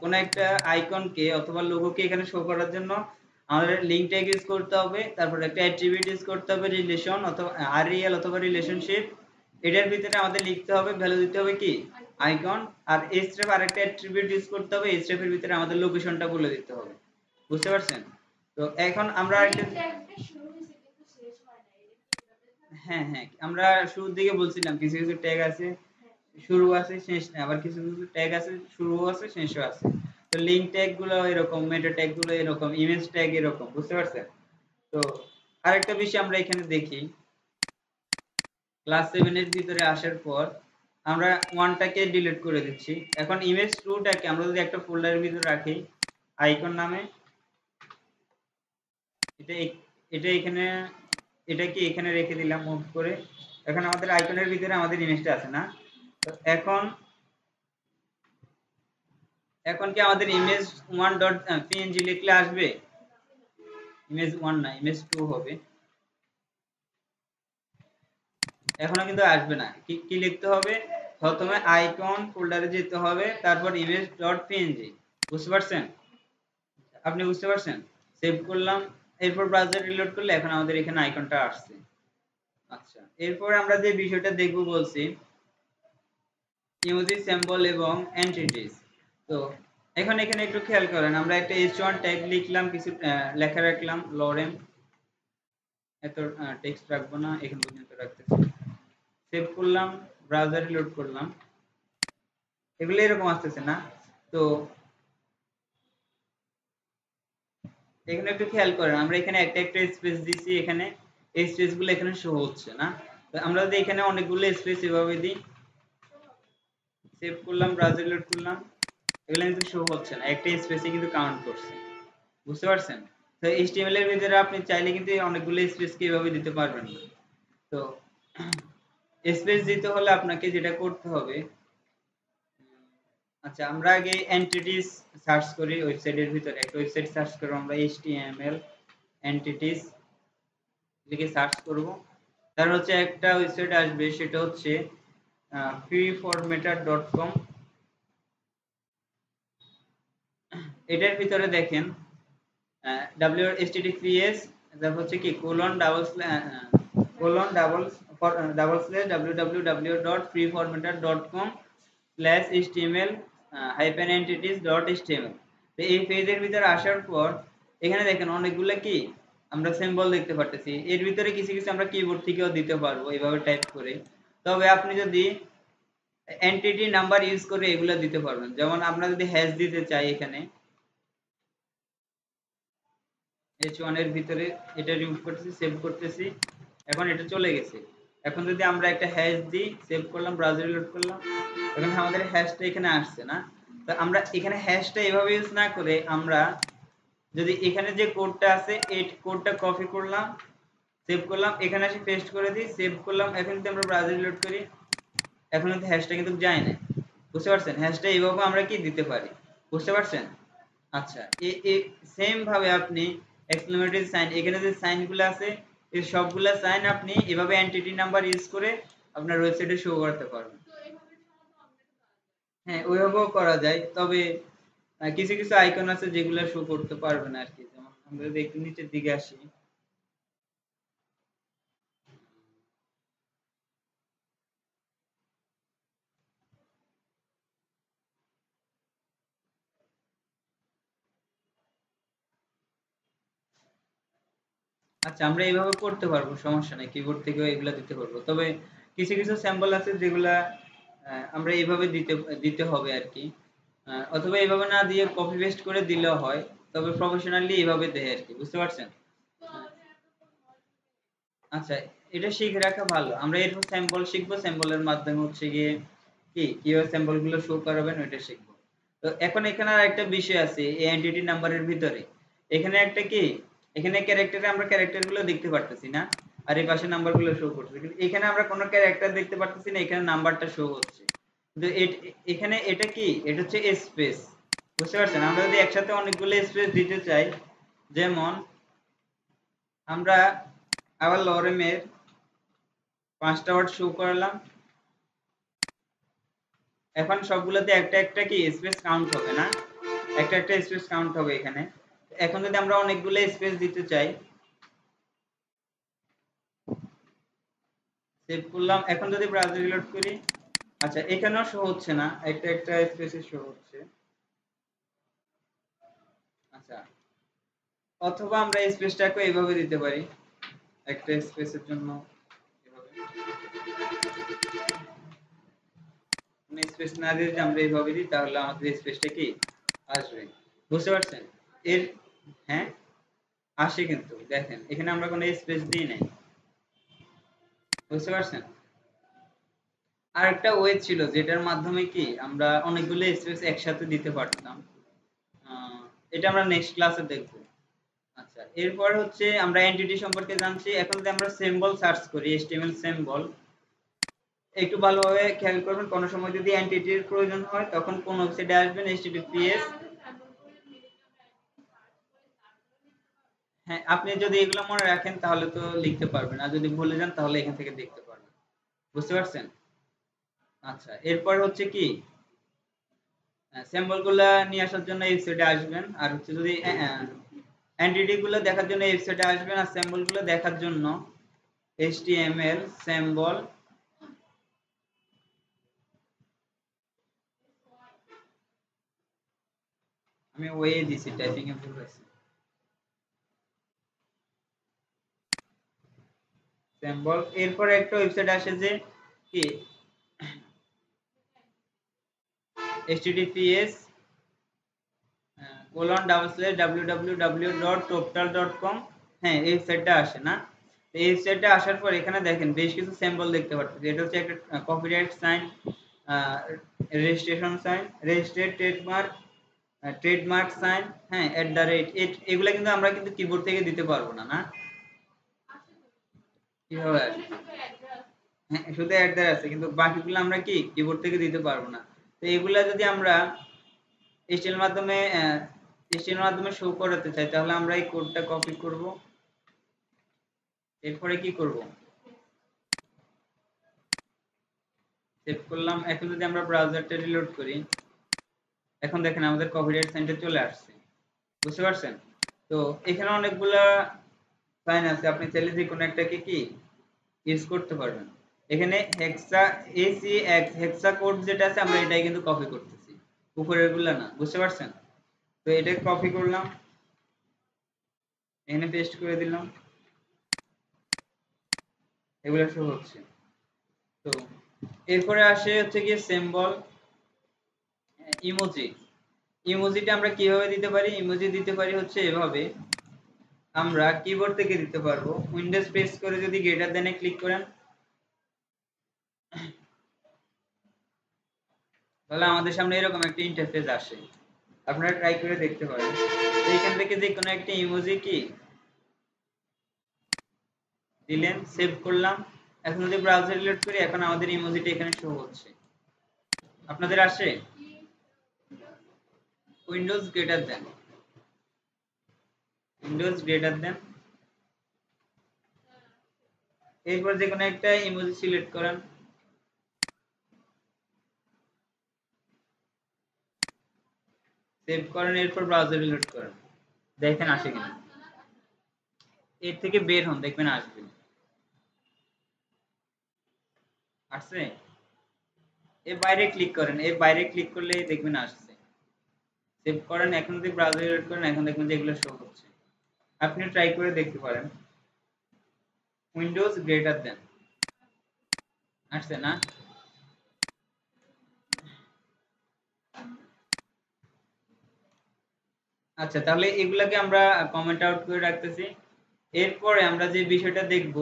কোন একটা আইকনকে অথবা লোগোকে এখানে শো করার জন্য আমাদের লিংক ট্যাগ ইউজ করতে হবে, তারপর একটা অ্যাট্রিবিউট ইউজ করতে হবে, রিলেশন অথবা আরএল অথবা রিলেশনশিপ, এটার ভিতরে আমাদের লিখতে হবে, ভ্যালু দিতে হবে কি আইকন, আর href আরেকটা অ্যাট্রিবিউট ইউজ করতে হবে, href এর ভিতরে আমাদের লোকেশনটা বলে দিতে হবে, বুঝতে পারছেন? তো এখন আমরা একটা, হ্যাঁ হ্যাঁ আমরা শুরুর দিকে বলছিলাম কিছু কিছু ট্যাগ আছে শুরু আছে শেষ নেই, আবার কিছু কিছু ট্যাগ আছে শুরু আছে শেষও আছে। তো লিংক ট্যাগ গুলো এরকম, মেটা ট্যাগ গুলো এরকম, ইমেজ ট্যাগ এরকম, বুঝতে পারছেন? তো আরেকটা বিষয় আমরা এখানে দেখি, ক্লাস 7 এর ভিতরে আসার পর আমরা 1টাকে ডিলিট করে দিচ্ছি, এখন ইমেজ 2টাকে আমরা যদি একটা ফোল্ডারের ভিতরে রাখি আইকন নামে, এটা এটা এখানে, এটা কি এখানে রেখে দিলাম মুভ করে, এখন আমাদের আইকনের ভিতরে আমাদের ইমেজটা আছে না, তো এখন এখন কি আমাদের ইমেজ 1 ডট পিএনজি লিখলে আসবে? ইমেজ 1 না, ইমেজ 2 হবে, এখনো কিন্তু আসবে না। কি কি লিখতে হবে, প্রথমে আইকন ফোল্ডারে যেতে হবে, তারপর ইমেজ ডট পিএনজি, বুঝতে পারছেন? আপনি বুঝতে পারছেন? সেভ করলাম, এরপর ব্রাউজার রিলোড করলে এখন আমাদের এখানে আইকনটা আসছে। আচ্ছা এরপর আমরা যে বিষয়টা দেখব বলছি ইমোজি সিম্বল এবং এন্টিটিস। তো এখন এখানে একটু খেয়াল করেন, আমরা একটা h1 ট্যাগ লিখলাম, কিছু লেখা রাখলাম লরেম, এত টেক্সট রাখবো না, এখান পর্যন্ত রাখতেছি, সেভ করলাম, ব্রাউজারে লোড করলাম, এগুলো এরকম আসতেছে না। তো এখানে একটু খেয়াল করেন, আমরা এখানে একটা একটা স্পেস দিছি, এখানে এই স্পেসগুলো এখানে শো হচ্ছে না, তো আমরা যদি এখানে অনেকগুলো স্পেস এভাবে দিই, সেভ করলাম, ব্রাউজারে লোড করলাম, এগুলো কিন্তু শো হচ্ছে না, একটা স্পেসে কিন্তু কাউন্ট করছে, বুঝতে পারছেন? তো HTML এর ভিতরে আপনি চাইলে কিন্তু অনেকগুলো স্পেসকে এভাবে দিতে পারবেন না। তো স্পেস দিতে হলে আপনাকে যেটা করতে হবে, আচ্ছা আমরা আগে এন্টিটিস সার্চ করি, ওয়েবসাইটের ভিতরে একটা ওয়েবসাইট সার্চ করব, আমরা HTML এন্টিটিস লিখে সার্চ করব, তার হচ্ছে একটা ওয়েবসাইট আসবে, সেটা হচ্ছে freeformatter.com, এটার ভিতরে দেখেন https তারপর হচ্ছে কি www.freeformatter.com/html-entities.html। তো এই পেজের ভিতরে আসার পর এখানে দেখেন অনেকগুলো কি আমরা সিম্বল দেখতে পারতেছি, এর ভিতরে কিছু কিছু আমরা কিবোর্ড থেকেও দিতে পারবো এইভাবে টাইপ করে, তবে আপনি যদি এন্টিটি নাম্বার ইউজ করে এগুলা দিতে পারবেন। যেমন আমরা যদি হ্যাশ দিতে চাই, এখানে H1 এর ভিতরে এটা রিমুভ করতেছি, সেভ করতেছি, এখন এটা চলে গেছে। এখন যদি আমরা একটা হ্যাশ দিই, সেভ করলাম, ব্রাউজার লোড করলাম, এখন আমাদের হ্যাশটা এখানে আসছে না। তো আমরা এখানে হ্যাশটা এভাবে ইউজ না করে আমরা যদি এখানে যে কোডটা আছে এই কোডটা কপি করলাম, সেভ করলাম, এখানে এসে পেস্ট করে দিই, সেভ করলাম, এখন যদি আমরা ব্রাউজার লোড করি, এখন কিন্তু হ্যাশটা কিন্তু যায় না। বুঝতে পারছেন? হ্যাশটা এইভাবে আমরা কি দিতে পারি, বুঝতে পারছেন? আচ্ছা, এই সেম ভাবে আপনি এক্সক্লেমেটরি সাইন, এখানে যে সাইনগুলো আছে এই সবগুলা সাইন আপনি এভাবে এন্টিটি নাম্বার ইউজ করে আপনার ওয়েবসাইটে শো করতে পারবেন। হ্যাঁ, ওইভাবেও করা যায়, তবে কিছু কিছু আইকন আছে যেগুলো শো করতে পারবে না আর কি। যেমন আমরা যদি একটু নিচের দিকে আসি, আচ্ছা আমরা এইভাবে করতে পারবো, সমস্যা নাই, কিবোর্ড থেকেও এগুলা দিতে পারবো। তবে কিছু কিছু স্যাম্পল আছে যেগুলা আমরা এইভাবে দিতে দিতে হবে আর কি। অথবা এইভাবে না দিয়ে কপি পেস্ট করে দিলেও হয়, তবে প্রফেশনালি এইভাবে দেয় আর কি, বুঝতে পারছেন? আচ্ছা, এটা শিখে রাখা ভালো। আমরা এরপর স্যাম্পল শিখবো, স্যাম্পলের মাধ্যমে হচ্ছে গিয়ে কি কিভাবে স্যাম্পল গুলো শো করাবেন ওইটা শিখবো। তো এখন এখানে আর একটা বিষয় আছে এই এন্টিটি নাম্বারের ভিতরে। এখানে একটা কি, এখানে ক্যারেক্টারে আমরা ক্যারেক্টার গুলো দেখতে পারতেছি না, আর এই পাশে নাম্বার গুলো শো করতেছে, কিন্তু এখানে আমরা কোনো ক্যারেক্টার দেখতে পারতেছি না, এখানে নাম্বারটা শো হচ্ছে। কিন্তু এখানে এটা কি, এটা হচ্ছে স্পেস, বুঝতে পারছেন? আমরা যদি একসাথে অনেকগুলো স্পেস দিতে চাই, যেমন আমরা আবার লরেমের 5টা ওয়ার্ড শো করলাম, এখন সবগুলোতে একটা একটা কি স্পেস কাউন্ট হবে না, একটা একটা স্পেস কাউন্ট হবে এখানে। এখন যদি আমরা অনেকগুলো স্পেস দিতে চাই, সেভ করলাম, এখন যদি ব্রাউজার রিলোড করি, আচ্ছা এখানেও শো হচ্ছে না, একটা একটা স্পেসে শো হচ্ছে। আচ্ছা, অথবা আমরা স্পেসটাকে এইভাবে দিতে পারি, একটা স্পেসের জন্য এভাবে, মানে স্পেস না দিয়ে যদি আমরা এইভাবে দিই তাহলে আমাদের স্পেসটা কি আসবে, বুঝতে পারছেন? এর হ্যাঁ আসে, কিন্তু দেখেন এখানে আমরা কোনো স্পেস দিই নাই, বুঝতে পারছেন? আর একটা ওয়ে ছিল যেটার মাধ্যমে কি আমরা অনেকগুলো স্পেস একসাথে দিতে পারতাম। আহ, এটা আমরা নেক্সট ক্লাসে দেখবো। আচ্ছা, এরপর হচ্ছে আমরা এন্টিটি সম্পর্কে জানছি। এখন যদি আমরা সিম্বল সার্চ করি, এইচটিএমএল সিম্বল, একটু ভালোভাবে খেয়াল করবেন, কোনো সময় যদি এন্টিটির প্রয়োজন হয় তখন কোন ওয়েবসাইটে আসবেন, https। হ্যাঁ, আপনি যদি এগুলো মনে রাখেন তাহলে তো লিখতে পারবেন, আর যদি ভুলে যান তাহলে এখান থেকে দেখতে পারবেন, বুঝতে পারছেন? আচ্ছা, এরপর হচ্ছে কি স্যাম্পল গুলা নিয়ে আসার জন্য এই ওয়েবসাইটে আসবেন, আর হচ্ছে যদি এন্টিটি গুলো দেখার জন্য এই ওয়েবসাইটে আসবেন, আর স্যাম্পল গুলো দেখার জন্য HTML symbol, আমি ওয়ে দিছি, টাইপিং এ ভুল হয়েছে, symbol। এরপর একটা ওয়েবসাইট আসে যে কি https www.toptal.com। হ্যাঁ, এই ওয়েবসাইটটা আসে না? তো এই ওয়েবসাইটটা আসার পর এখানে দেখেন বেশ কিছু স্যাম্পল দেখতে পাচ্ছেন। এটা হচ্ছে একটা copyright sign, registration sign, registered trademark, trademark sign, হ্যাঁ, এগুলা কিন্তু আমরা কিন্তু কিবোর্ড থেকে দিতে পারবো না, না? কিভাবে আসবে? হ্যাঁ, শুধু অ্যাড দেওয়া আছে, কিন্তু বাকিগুলো আমরা কি কিবোর্ড থেকে দিতে পারবো না। তো এগুলা যদি আমরা এইচটিএমএল মাধ্যমে শো করাতে চাই তাহলে আমরা এই কোডটা কপি করব, এরপরে কি করব, সেভ করলাম। এখন যদি আমরা ব্রাউজারটা রিলোড করি, এখন দেখেন আমাদের কপিরাইট সাইনটা চলে আসছে, বুঝতে পারছেন? তো এখানে অনেকগুলা সাইন আছে, আপনি চাইলে যে কোনো একটাকে কি ইউজ করতে পারবেন। এখানে হেক্সা ACX হেক্সা কোড যেটা আছে আমরা এটাই কিন্তু কপি করতেছি, উপরের গুলা না, বুঝতে পারছেন? তো এটা কপি করলাম, এখানে পেস্ট করে দিলাম, এগুলো শো হচ্ছে। তো এরপরে আসে হচ্ছে গিয়ে সিম্বল ইমোজি। ইমোজিটা আমরা কিভাবে দিতে পারি? ইমোজি দিতে পারি হচ্ছে এভাবে, আমরা কিবোর্ড থেকে দিতে পারবো। উইন্ডোজ প্রেস করে যদি গ্রেটার দেন এ ক্লিক করেন, তাহলে আমাদের সামনে এরকম একটা ইন্টারফেস আসে। আপনারা ট্রাই করে দেখতে পারেন। তো এখান থেকে যে কোনো একটা ইমোজি কি দিলেন, সেভ করলাম। এখন যদি ব্রাউজার রিলোড করি, এখন আমাদের ইমোজিটা এখানে শো হচ্ছে। আপনাদের আসে? Windows greater than, Windows greater than, এরপর যে কোনো একটা ইমোজি সিলেক্ট করেন, সেভ করেন, এরপর ব্রাউজার রিলোড করেন, দেখেন আসে কিনা। এর থেকে বের হন, দেখবেন আসবে। আসছে? এর বাইরে ক্লিক করেন, এর বাইরে ক্লিক করলে দেখবেন আসছে। সেভ করেন, এখন যদি ব্রাউজার রিলোড করেন, এখন দেখবেন যে এগুলো শো হচ্ছে। আপনি ট্রাই করে দেখতে পারেন। উইন্ডোজ গ্রেটার দেন, আসছে না? আচ্ছা, তাহলে এগুলাকে আমরা কমেন্ট আউট করে রাখতেছি। এরপরে আমরা যে বিষয়টা দেখব,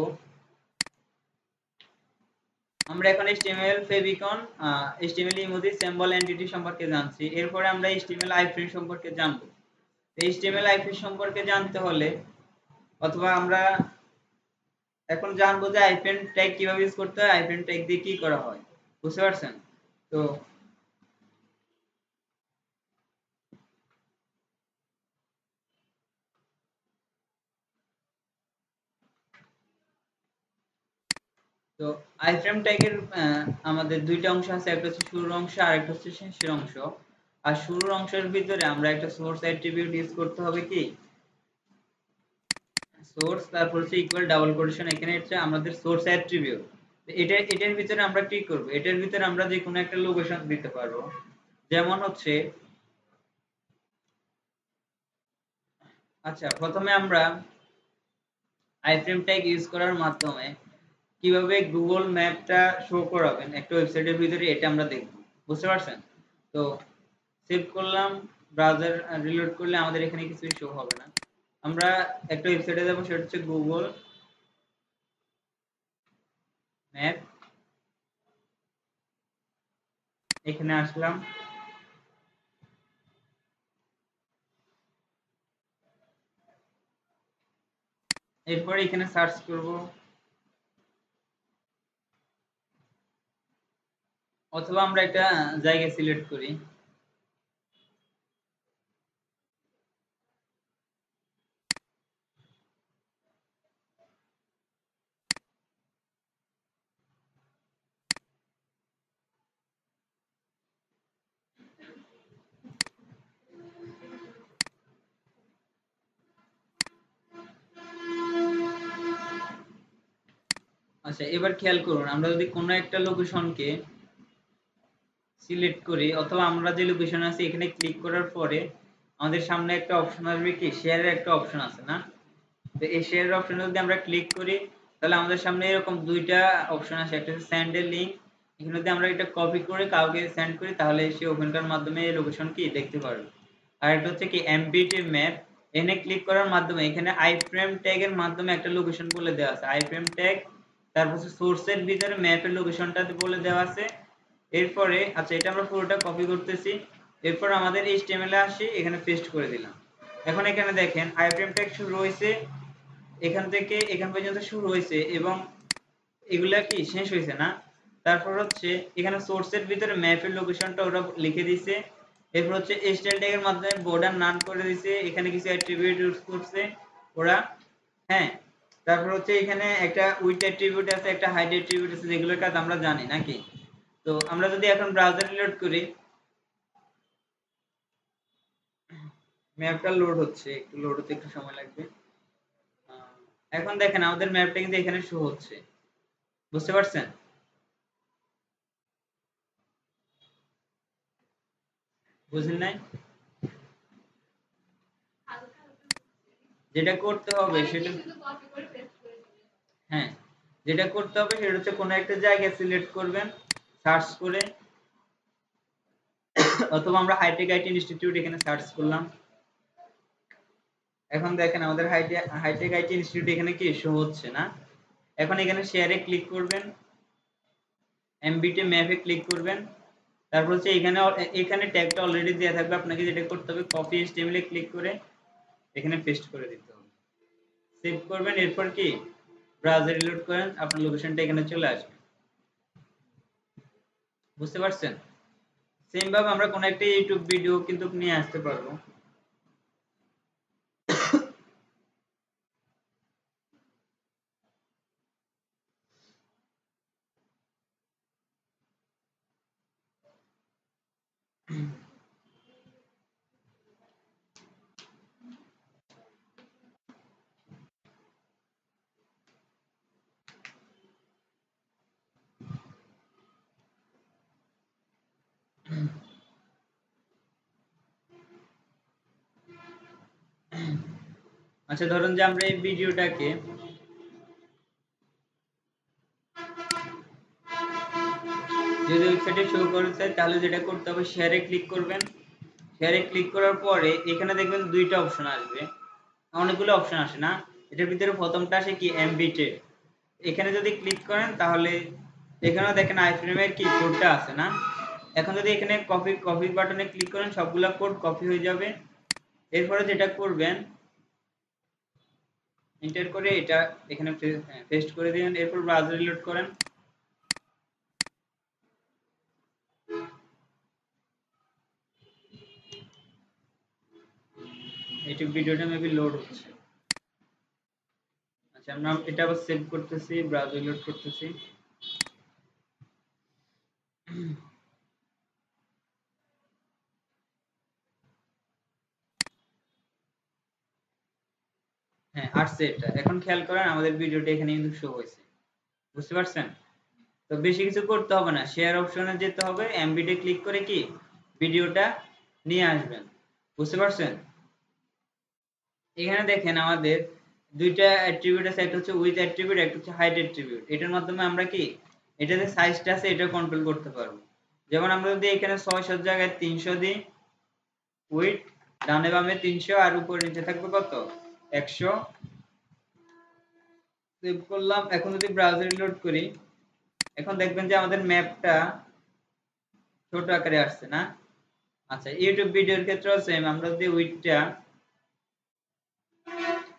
আমরা এখন HTML favicon, HTML emoji, symbol, entity সম্পর্কে জানছি। এরপরে আমরা HTML আইফ্রেম সম্পর্কে জানবো। HTML আইফ্রেম সম্পর্কে জানতে হলে, অথবা আমরা এখন জানবো যে আইফ্রেম ট্যাগ কিভাবে ইউজ করতে হয়, আইফ্রেম ট্যাগ দিয়ে কি করা হয়। বুঝতে পারছেন? তো তো আইফ্রেম ট্যাগের আমাদের দুইটা অংশ আছে, একটা হচ্ছে শুরুর অংশ আর একটা হচ্ছে শেষের অংশ। আর শুরুর অংশের ভিতরে আমরা একটা সোর্স অ্যাট্রিবিউট ইউজ করতে হবে, কি সোর্স, তারপর হচ্ছে ইকুয়াল ডাবল কোটেশন, এখানে হচ্ছে আমাদের সোর্স অ্যাট্রিবিউট। এটার ভিতরে আমরা কি করব, এটার ভিতরে আমরা যে কোনো একটা লোকেশন দিতে পারবো। যেমন হচ্ছে, আচ্ছা প্রথমে আমরা আইফ্রেম ট্যাগ ইউজ করার মাধ্যমে কিভাবে গুগল ম্যাপটা শো করাবেন একটা ওয়েবসাইটের ভিতরে, এটা আমরা দেখব। বুঝতে পারছেন? তো সেভ করলাম, ব্রাউজার রিলোড করলে আমাদের এখানে কিছু শো হবে না। আমরা একটা ওয়েবসাইটে যাব, সেটা হচ্ছে গুগল ম্যাপ। এখানে আসলাম, এরপর এখানে সার্চ করব, অথবা আমরা একটা জায়গা সিলেক্ট করি। আচ্ছা, এবার খেয়াল করুন, আমরা যদি কোনো একটা লোকেশনকে সিলেক্ট করি, অথবা আমরা যে লোকেশনে আছি এখানে ক্লিক করার পরে আমাদের সামনে একটা অপশন আসবে, কি শেয়ারের একটা অপশন আছে না? তো এই শেয়ারের অপশনে যদি আমরা ক্লিক করি, তাহলে আমাদের সামনে এরকম দুইটা অপশন আসে, একটা হচ্ছে সেন্ড এর লিংক। এখানে যদি আমরা এটা কপি করে কাউকে সেন্ড করি, তাহলে সে ওখানকার মাধ্যমে এই লোকেশন কি দেখতে পারবে। আর একটা হচ্ছে কি এমবিটি ম্যাপ। এখানে ক্লিক করার মাধ্যমে এখানে আইফ্রেম ট্যাগ এর মাধ্যমে একটা লোকেশন বলে দেওয়া আছে, আইফ্রেম ট্যাগ, তারপর হচ্ছে সোর্সের ভিতরে ম্যাপের লোকেশনটা বলে দেওয়া আছে। এরপরে আচ্ছা, এটা আমরা পুরোটা কপি করতেছি। এরপর আমাদের এইচটিএমএল এ আসি, এখানে পেস্ট করে দিলাম। এখন এখানে দেখেন আইফ্রেম ট্যাগ শুরু হয়েছে, এখান থেকে এখান পর্যন্ত শুরু হয়েছে, এবং এগুলা কি শেষ হয়েছে না? তারপর হচ্ছে এখানে সোর্সের ভিতরে ম্যাপের লোকেশনটা ওরা লিখে দিয়েছে। এরপর হচ্ছে স্টাইল ট্যাগের মাধ্যমে বর্ডার নান করে দিয়েছে, এখানে কিছু অ্যাট্রিবিউট ইউজ করছে ওরা। হ্যাঁ, তারপর হচ্ছে এখানে একটা উইথ অ্যাট্রিবিউট আছে, একটা হাইড অ্যাট্রিবিউট আছে, যেগুলোর কাজ আমরা জানি নাকি। তো আমরা যদি এখন ব্রাউজার রিলোড করি, ম্যাপটা লোড হচ্ছে, একটু লোড হতে একটু সময় লাগবে। এখন দেখেন আমাদের ম্যাপটা কিন্তু এখানে শো হচ্ছে। বুঝতে পারছেন? বুঝেন নাই? যেটা করতে হবে সেটা, হ্যাঁ, যেটা করতে হবে সেটা হচ্ছে কোনো একটা জায়গা সিলেক্ট করবেন সার্চ করে, অথবা আমরা হাইটেক আইটি ইনস্টিটিউট এখানে সার্চ করলাম। এখন দেখেন আমাদের হাইটেক আইটি ইনস্টিটিউট এখানে কি শো হচ্ছে না। এখন এখানে শেয়ারে ক্লিক করবেন, এমবিটি ম্যাপে ক্লিক করবেন, তারপর হচ্ছে এখানে ট্যাগটা অলরেডি দেওয়া থাকবে, আপনাকে যেটা করতে হবে কপি এইচটিএমএল এ ক্লিক করে এখানে পেস্ট করে দিতে হবে, সেভ করবেন। এরপর কি ব্রাউজার রিলোড করেন, আপনার লোকেশনটা এখানে চলে আসবে। বুঝতে পারছেন? সেম ভাবে আমরা কোন একটা ইউটিউব ভিডিও কিন্তু নিয়ে আসতে পারবো। আচ্ছা ধরুন যে আমরা এই ভিডিওটাকে যদি ওয়েবসাইটে শো করতে চাই তাহলে যেটা করতে হবে শেয়ারে ক্লিক করবেন। শেয়ারে ক্লিক করার পরে এখানে দেখবেন দুইটা অপশন আসবে, অনেকগুলো অপশন আসে না, এটার ভিতরে প্রথমটা আসে কি এমবিটে। এখানে যদি ক্লিক করেন তাহলে এখানেও দেখেন আইফ্রেমের কি কোডটা আছে না। এখন যদি এখানে কপি কপি বাটনে ক্লিক করেন সবগুলা কোড কপি হয়ে যাবে। এরপরে যেটা করবেন এন্টার করে এটা এখানে পেস্ট করে দিবেন, এরপর ব্রাউজার রিলোড করেন। ইউটিউব ভিডিওটা মেবি লোড হচ্ছে। আচ্ছা আমরা এটা আবার সেভ করতেছি, ব্রাউজার রিলোড করতেছি। হ্যাঁ আসছে এটা। এখন খেয়াল করেন আমাদের ভিডিওটা এখানে কিন্তু শো হয়েছে। বুঝতে পারছেন? তো বেশি কিছু করতে হবে না, শেয়ার অপশনে যেতে হবে, এমবিডে ক্লিক করে কি ভিডিওটা নিয়ে আসবেন। বুঝতে পারছেন? এখানে দেখেন আমাদের দুইটা অ্যাট্রিবিউট আছে, একটা হচ্ছে উইথ অ্যাট্রিবিউট, একটা হচ্ছে হাইট অ্যাট্রিবিউট। এটার মাধ্যমে আমরা কি এটাতে সাইজটা আছে এটা কন্ট্রোল করতে পারবো। যেমন আমরা যদি এখানে 600 জায়গায় 300 দিই, উইথ ডানে বামে 300 আর উপরে নিচে থাকবে কত 100। সেভ করলাম। এখন যদি ব্রাউজার রিলোড করি এখন দেখবেন যে আমাদের ম্যাপটা ছোট আকারে আসছে না। আচ্ছা ইউটিউব ভিডিওর ক্ষেত্রেও সেম, আমরা যদি উইথটা,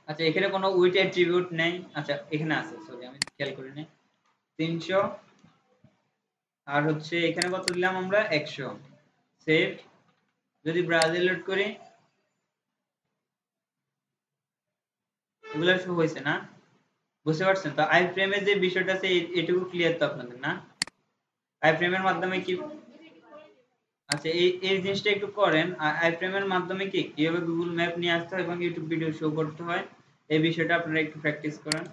আচ্ছা এখানে কোনো উইথ অ্যাট্রিবিউট নেই, আচ্ছা এখানে আছে, সরি আমি খেয়াল করি নাই। 300 আর হচ্ছে এখানে কত দিলাম আমরা 100। সেভ। যদি ব্রাউজার লোড করি এগুলো শো হয়েছে না। বুঝতে পারছেন? তো আই ফ্রেমের যে বিষয়টা আছে এটুকু ক্লিয়ার তো আপনাদের না? আই ফ্রেমের মাধ্যমে কি, আচ্ছা এই এই জিনিসটা একটু করেন। আই ফ্রেমের মাধ্যমে কি কিভাবে গুগল ম্যাপ নিয়ে আসতে হয় এবং ইউটিউব ভিডিও শো করতে হয় এই বিষয়টা আপনারা একটু প্র্যাকটিস করেন।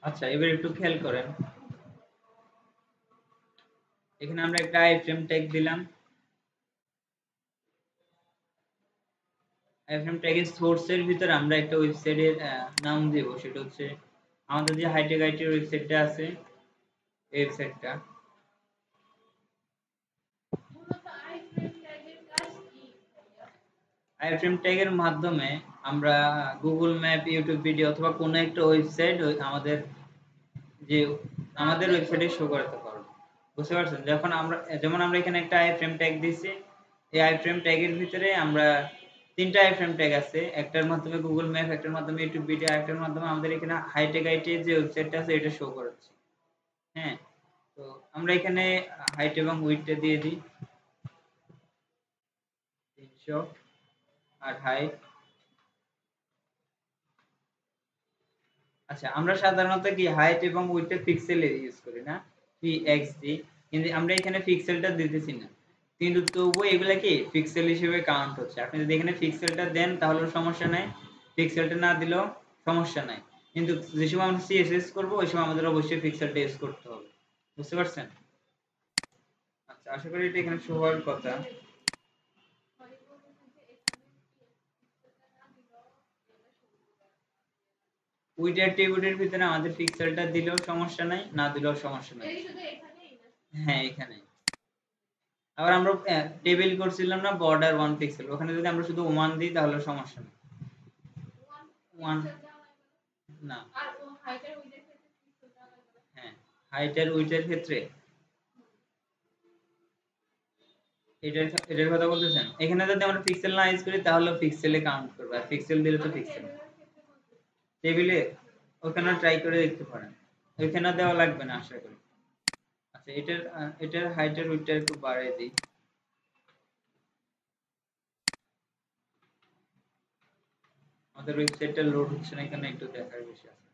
আচ্ছা এবার একটু খেয়াল করেন, এখানে আমরা একটা আই ফ্রেম ট্যাগ দিলাম। আই ফ্রেম ট্যাগের সোর্সের ভিতরে আমরা একটা ওয়েবসাইটের নাম দেব, সেটা হচ্ছে আমাদের যে হাইটেক আইটির ওয়েবসাইটটা আছে এই ওয়েবসাইটটা। আইফ্রেম ট্যাগের মাধ্যমে আমরা গুগল ম্যাপ, ইউটিউব ভিডিও অথবা কোনো একটা ওয়েবসাইট আমাদের যে আমাদের ওয়েবসাইটে শো করাতে পারবো। বুঝতে পারছেন? যখন আমরা যেমন আমরা এখানে একটা আইফ্রেম ট্যাগ দিয়েছি, এই আইফ্রেম ট্যাগের ভিতরে আমরা তিনটা আইফ্রেম ট্যাগ আছে, একটার মাধ্যমে গুগল ম্যাপ, একটার মাধ্যমে ইউটিউব ভিডিও, একটার মাধ্যমে আমাদের এখানে হাইটেক আইটি যে ওয়েবসাইটটা আছে এটা শো করাচ্ছে। হ্যাঁ, তো আমরা এখানে হাইট এবং উইডথটা দিয়ে দিই 300 আর হাইট। আচ্ছা আমরা সাধারণত কি হাইট এবং উইডথটা পিক্সেলে ইউজ করি না, পিএক্সডি, কিন্তু আমরা এখানে পিক্সেলটা দিতেছি না, কিন্তু তবুও এগুলা কি পিক্সেল হিসেবে কাউন্ট হচ্ছে। আপনি যদি এখানে পিক্সেলটা দেন তাহলেও সমস্যা নাই, পিক্সেলটা না দিলেও সমস্যা নাই, কিন্তু যে সময় আমরা সিএসএস করব ওই সময় আমাদের অবশ্যই পিক্সেলটা ইউজ করতে হবে। বুঝতে পারছেন? আচ্ছা আশা করি এটা এখানে শো হওয়ার কথা। উইথ অ্যাট্রিবিউটের ভিতরে আমাদের পিক্সেলটা দিলেও সমস্যা নাই, না দিলেও সমস্যা নাই। হ্যাঁ এখানে আবার আমরা টেবিল করছিলাম না বর্ডার 1 পিক্সেল, ওখানে যদি আমরা শুধু 1 দিই তাহলে সমস্যা নেই। 1 না, হ্যাঁ হাইট আর উইডথের ক্ষেত্রে এটার কথা বলতেছেন। এখানে যদি আমরা পিক্সেল না ইউজ করি তাহলে পিক্সেলে কাউন্ট করবে, আর পিক্সেল দিলে তো পিক্সেল। টেবিলে ওখানে ট্রাই করে দেখতে পারেন, ওখানে দেওয়া লাগবে না আশা করি। আচ্ছা এটার হাইট আর উইডথটা একটু বাড়িয়ে দিই। আমাদের ওয়েবসাইটটা লোড হচ্ছে না, এখানে একটু দেখার বিষয় আছে।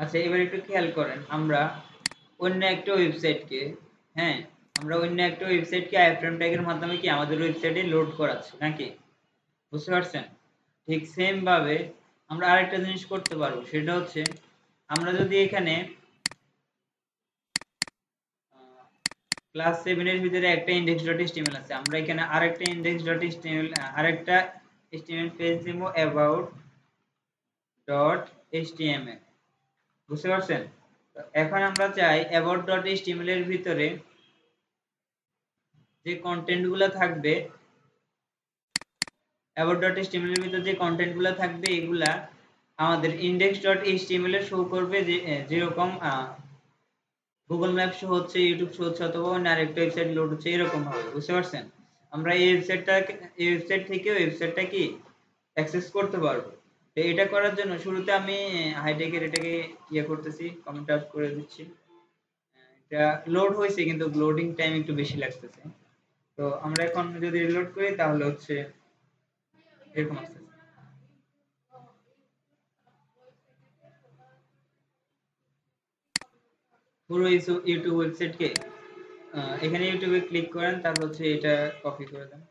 আচ্ছা এবার একটু খেয়াল করেন, আমরা অন্য একটা ওয়েবসাইটকে, হ্যাঁ আমরা অন্য একটা ওয়েবসাইটকে আইফ্রেম ট্যাগের মাধ্যমে কি আমাদের ওয়েবসাইটে লোড করাচ্ছি নাকি, বুঝতে পারছেন? ঠিক সেম ভাবে আমরা আরেকটা জিনিস করতে পারবো, সেটা হচ্ছে আমরা যদি এখানে ক্লাস 7 এর ভিতরে একটা index.html আছে, আমরা এখানে আরেকটা index.html আরেকটা html পেজ দিব about.html, বুঝতে পারছেন? এখন আমরা চাই about.html এর ভিতরে যে কন্টেন্ট গুলো থাকবে, about.html এর ভিতরে যে কন্টেন্ট গুলো থাকবে এগুলা আমাদের index.html এ শো করবে, যে যেরকম গুগল ম্যাপ শো হচ্ছে, ইউটিউব শো হচ্ছে, অথবা অন্য আরেকটা ওয়েবসাইট লোড হচ্ছে, এরকম হবে, বুঝতে পারছেন? আমরা এই ওয়েবসাইট থেকে ওয়েবসাইটটা কি অ্যাক্সেস করতে পারবো। তো এটা করার জন্য শুরুতে আমি হাইটেকের এটাকে ইয়ে করতেছি, কমেন্ট আউট করে দিচ্ছি। এটা লোড হয়েছে কিন্তু লোডিং টাইম একটু বেশি লাগতেছে। তো আমরা এখন যদি রিলোড করি তাহলে হচ্ছে এরকম আসতেছে। পুরো ইউটিউব ওয়েবসাইটকে এখানে ইউটিউবে ক্লিক করেন, তারপর হচ্ছে এটা কপি করে দেন।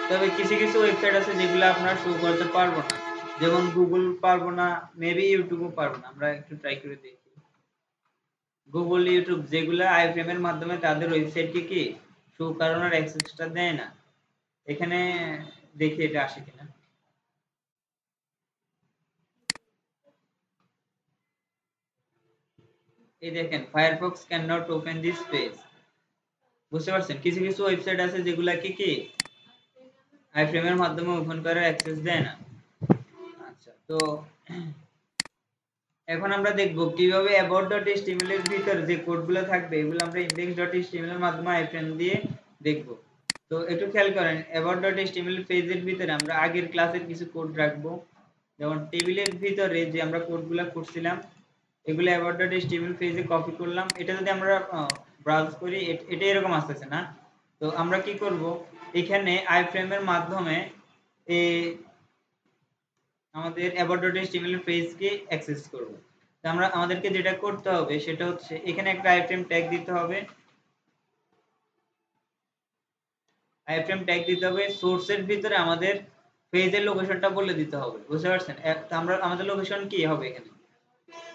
তবে কিছু কিছু ওয়েবসাইট আছে যেগুলো আপনার শো করতে পারবো না, যেমন গুগল পারবো না, মেবি ইউটিউবও পারবো না। আমরা একটু ট্রাই করে দেখি। গুগল, ইউটিউব যেগুলো আইফ্রেম এর মাধ্যমে তাদের ওয়েবসাইটকে কি শো করানোর অ্যাক্সেসটা দেয় না। এখানে দেখি এটা আসে কিনা। এই দেখেন Firefox can not open this page, বুঝতে পারছেন? কিছু কিছু ওয়েবসাইট আছে যেগুলাকে কি আইফ্রেম এর মাধ্যমে ওপেন করার অ্যাক্সেস দেয় না। আচ্ছা তো এখন আমরা দেখব কিভাবে about.html এর ভিতর যে কোডগুলো থাকবে এগুলো আমরা index.html এর মাধ্যমে আইফ্রেম দিয়ে দেখব। তো একটু খেয়াল করেন, about.html পেজের ভিতরে আমরা আগের ক্লাসের কিছু কোড রাখবো, যেমন টেবিলের ভিতরে যে আমরা কোডগুলো করছিলাম এগুলো about.html পেজে কপি করলাম। এটা যদি আমরা ব্রাউজ করি এটা এরকম আসতেছে না। তো আমরা কি করব, এখানে আইফ্রেম এর মাধ্যমে এই আমাদের about.html পেজকে অ্যাক্সেস করব। তো আমরা আমাদেরকে যেটা করতে হবে সেটা হচ্ছে এখানে একটা আইফ্রেম ট্যাগ দিতে হবে। আইফ্রেম ট্যাগ দিতে হবে, সোর্সের ভিতরে আমাদের পেজের লোকেশনটা বলে দিতে হবে, বুঝতে পারছেন? তো আমরা আমাদের লোকেশন কি হবে এখানে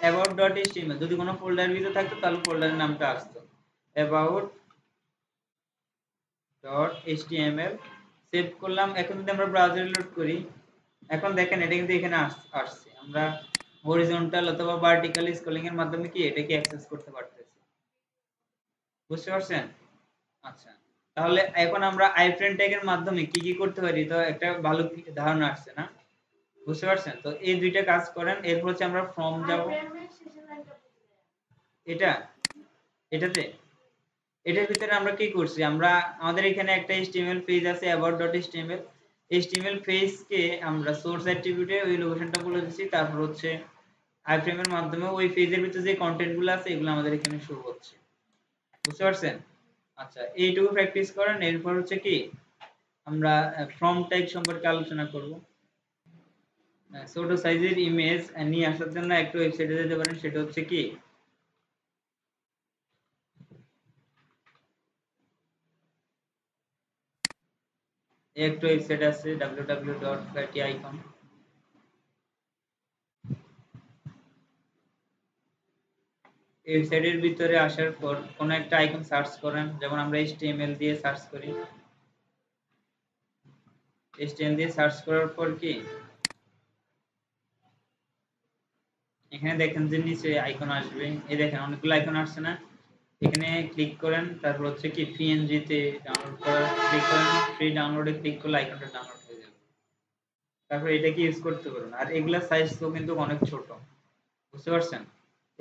about.html, যদি কোনো ফোল্ডারের ভিতরে থাকতো তাহলে ফোল্ডারের নামটা আসতো about.html। সেভ করলাম। এখন যদি আমরা ব্রাউজারে লোড করি, এখন দেখেন এটা কিন্তু এখানে আসছে। আমরা হরিজন্টাল অথবা ভার্টিক্যাল স্ক্রলিং এর মাধ্যমে কি এটাকে অ্যাক্সেস করতে পারতেছি, বুঝতে পারছেন? আচ্ছা তাহলে এখন আমরা আইফ্রেম ট্যাগের মাধ্যমে কি কি করতে পারি, তো একটা ভালো ধারণা আসছে না, বুঝতে পারছেন? তো এই দুইটা কাজ করেন। এরপর হচ্ছে আমরা ফর্ম যাব, এটা এটাতে এটার ভিতরে আমরা কি করছি, আমরা আমাদের এখানে একটা html পেজ আছে about.html। html পেজকে আমরা সোর্স অ্যাট্রিবিউটে ওই লোকেশনটা বলে দিচ্ছি, তারপর হচ্ছে আইফ্রেম এর মাধ্যমে ওই পেজের ভিতরে যে কন্টেন্ট গুলো আছে এগুলো আমাদের এখানে শো হচ্ছে, বুঝতে পারছেন? আচ্ছা এইটুকু প্র্যাকটিস করেন। এরপর হচ্ছে কি আমরা ফর্ম টাইপ সম্পর্কে আলোচনা করব। ছোট সাইজের ইমেজ নিয়ে আসার জন্য একটা ওয়েবসাইটে যেতে পারেন, সেটা হচ্ছে কি একটা ওয়েবসাইট আছে www.fattyicon। ওয়েবসাইটের ভিতরে আসার পর কোন একটা আইকন সার্চ করেন, যেমন আমরা HTML দিয়ে সার্চ করি। HTML দিয়ে সার্চ করার পর কি এখানে দেখেন যে নিচে আইকন আসবে, এই দেখেন অনেকগুলো আইকন আসছে না, এখানে ক্লিক করেন, তারপর হচ্ছে কি PNG তে ডাউনলোড করার ক্লিক করেন, ফ্রি ডাউনলোডে ক্লিক করলে আইকনটা ডাউনলোড হয়ে যাবে। তারপর এটাকে ইউজ করতে পারবেন। আর এগুলা সাইজ তো কিন্তু অনেক ছোট, বুঝতে পারছেন?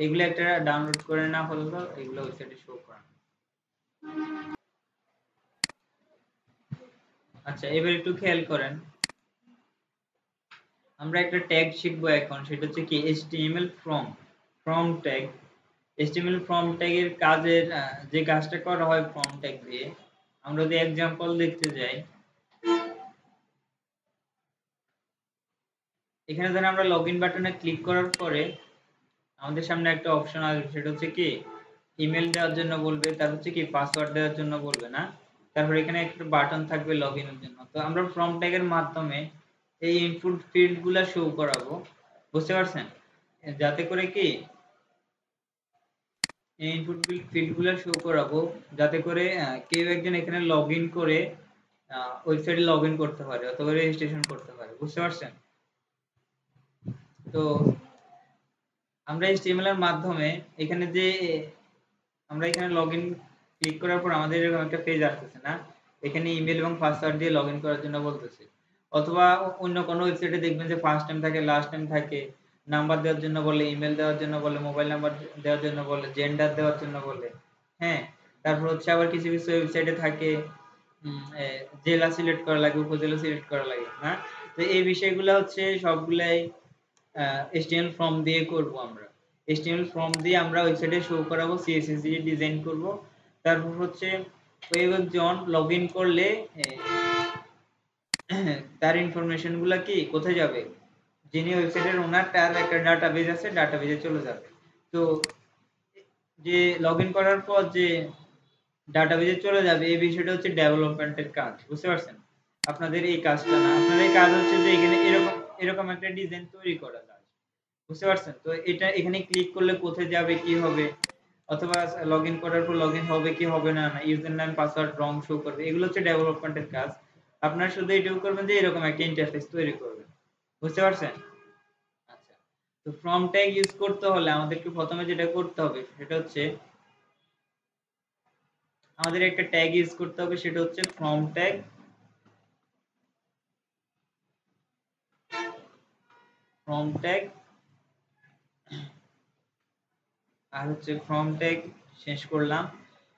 এগুলো একটা ডাউনলোড করে না হলে এগুলো ওয়েবসাইটে শো করে না। আচ্ছা, এবার একটু খেয়াল করেন, আমরা একটা ট্যাগ শিখবো এখন, সেটা হচ্ছে কি HTML from tag. HTML from tag এর কাজের যে কাজটা করা হয় ফ্রম ট্যাগ দিয়ে, আমরা যদি एग्जांपल দেখতে যাই, এখানে ধরেন আমরা লগইন বাটনে ক্লিক করার পরে আমাদের সামনে একটা অপশন আসবে, সেটা হচ্ছে কি ইমেল দেওয়ার জন্য বলবে, তারপর হচ্ছে কি পাসওয়ার্ড দেওয়ার জন্য বলবে না, তারপর এখানে একটা বাটন থাকবে লগইনের জন্য। তো আমরা ফ্রম ট্যাগ এর মাধ্যমে এই ইনপুট ফিল্ড গুলা শো করাবো, বুঝতে পারছেন? যাতে করে কি এই ইনপুট ফিল্ড গুলা শো করাবো, যাতে করে কেউ একজন এখানে লগইন করে ওয়েবসাইটে লগইন করতে পারে অথবা রেজিস্ট্রেশন করতে পারে, বুঝতে পারছেন? তো আমরা HTML এর মাধ্যমে এখানে যে আমরা এখানে লগইন ক্লিক করার পর আমাদের এরকম একটা পেজ আসতেছে না, এখানে ইমেল এবং পাসওয়ার্ড দিয়ে লগইন করার জন্য বলতেছে। অথবা অন্য কোনো ওয়েবসাইটে দেখবেন যে ফার্স্ট টাইম থাকে, লাস্ট টাইম থাকে, নাম্বার দেওয়ার জন্য বলে, ইমেল দেওয়ার জন্য বলে, মোবাইল নাম্বার দেওয়ার জন্য বলে, জেন্ডার দেওয়ার জন্য বলে। হ্যাঁ, তারপর হচ্ছে আবার কিছু কিছু ওয়েবসাইটে থাকে জেলা সিলেক্ট করা লাগে, উপজেলা সিলেক্ট করা লাগে না। তো এই বিষয়গুলো হচ্ছে সবগুলাই HTML ফর্ম দিয়ে করব আমরা। HTML ফর্ম দিয়ে আমরা ওয়েবসাইটে শো করাবো, CSS দিয়ে ডিজাইন করব। তারপর হচ্ছে ওই একজন লগইন করলে তার ইনফরমেশন গুলা কি কোথায় যাবে, যিনি ওয়েবসাইটের ওনার তার একটা ডাটাবেজ আছে, ডাটাবেজে চলে যাবে। তো যে লগইন করার পর যে ডাটাবেজে চলে যাবে, এই বিষয়টা হচ্ছে ডেভেলপমেন্টের কাজ, বুঝতে পারছেন? আপনাদের এই কাজটা না, আপনাদের কাজ হচ্ছে যে এখানে এরকম এরকম একটা ডিজাইন তৈরি করা কাজ, বুঝতে পারছেন? তো এটা এখানে ক্লিক করলে কোথায় যাবে, কি হবে, অথবা লগইন করার পর লগইন হবে কি হবে না, ইউজার নেম পাসওয়ার্ড রং শো করবে, এগুলো হচ্ছে ডেভেলপমেন্টের কাজ। আপনারা শুধু এটুকু করবেন যে এরকম একটা ইন্টারফেস তৈরি করবেন, বুঝতে পারছেন? আচ্ছা, তো ফ্রম ট্যাগ ইউজ করতে হলে আমাদেরকে প্রথমে যেটা করতে হবে সেটা হচ্ছে আমাদের একটা ট্যাগ ইউজ করতে হবে, সেটা হচ্ছে ফ্রম ট্যাগ। ফ্রম ট্যাগ আর হচ্ছে ফ্রম ট্যাগ শেষ করলাম।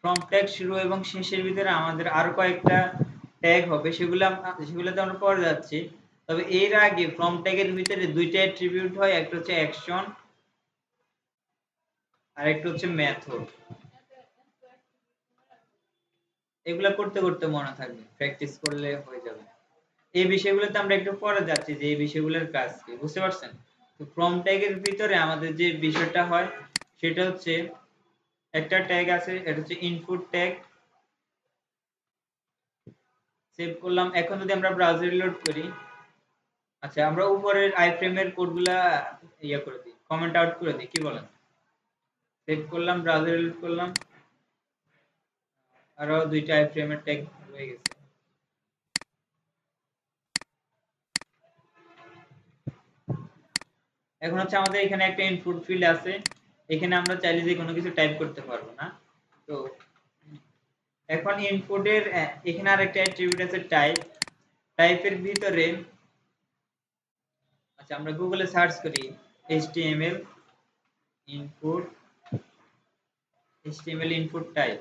ফ্রম ট্যাগ শুরু এবং শেষের ভিতরে আমাদের আরো কয়েকটা ট্যাগ হবে, সেগুলোতে আমরা পরে যাচ্ছি। তবে এর আগে ফ্রম ট্যাগের ভিতরে দুইটা অ্যাট্রিবিউট হয়, একটা হচ্ছে অ্যাকশন আর একটা হচ্ছে মেথড। এগুলা করতে করতে মনে থাকবে, প্র্যাকটিস করলে হয়ে যাবে। এই বিষয়গুলোতে আমরা একটু পরে যাচ্ছি যে এই বিষয়গুলোর কাজ কি, বুঝতে পারছেন? তো ফ্রম ট্যাগের ভিতরে আমাদের যে বিষয়টা হয় সেটা হচ্ছে একটা ট্যাগ আছে, এটা হচ্ছে ইনপুট ট্যাগ। সেভ করলাম। এখন যদি আমরা ব্রাউজার রিলোড করি, আচ্ছা আমরা উপরের আইফ্রেমের কোডগুলা ইয়া করে দিই, কমেন্ট আউট করে দিই, কি বলেন? সেভ করলাম, ব্রাউজার রিলোড করলাম, আরো দুইটা আইফ্রেমের ট্যাগ হয়ে গেছে। এখন হচ্ছে আমাদের এখানে একটা ইনপুট ফিল্ড আছে, এখানে আমরা চাইলে যে কোনো কিছু টাইপ করতে পারবো না। তো এখন ইনপুটের এখানে আরেকটা অ্যাট্রিবিউট আছে টাইপ। টাইপের ভিতরে আচ্ছা আমরা গুগলে সার্চ করি HTML input, HTML input type.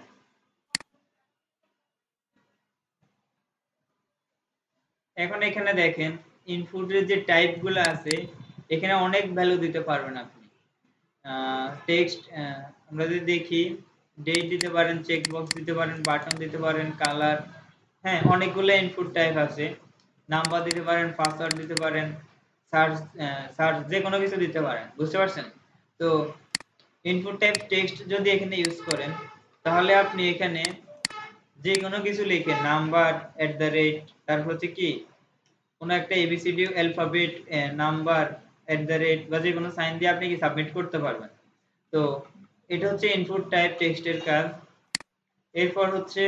এখন এখানে দেখেন ইনপুটের যে টাইপ গুলো আছে, এখানে অনেক ভ্যালু দিতে পারবেন আপনি। টেক্সট আমরা যদি দেখি, ডেট দিতে পারেন, চেকবক্স দিতে পারেন, বাটন দিতে পারেন, কালার, হ্যাঁ অনেকগুলো ইনপুট টাইপ আছে। নাম্বার দিতে পারেন, পাসওয়ার্ড দিতে পারেন, সার্চ সার্চ যে কোনো কিছু দিতে পারেন, বুঝতে পারছেন? তো ইনপুট টাইপ টেক্সট যদি এখানে ইউজ করেন তাহলে আপনি এখানে যে কোনো কিছু লিখে নাম্বার এট দ্য রেট, তারপর হচ্ছে কি কোনো একটা A B C D alphabet number at the rate বা যে কোনো সাইন দিয়ে আপনি কি সাবমিট করতে পারবেন। তো এটা হচ্ছে ইনপুট টাইপ টেক্সটের কাজ। এরপর হচ্ছে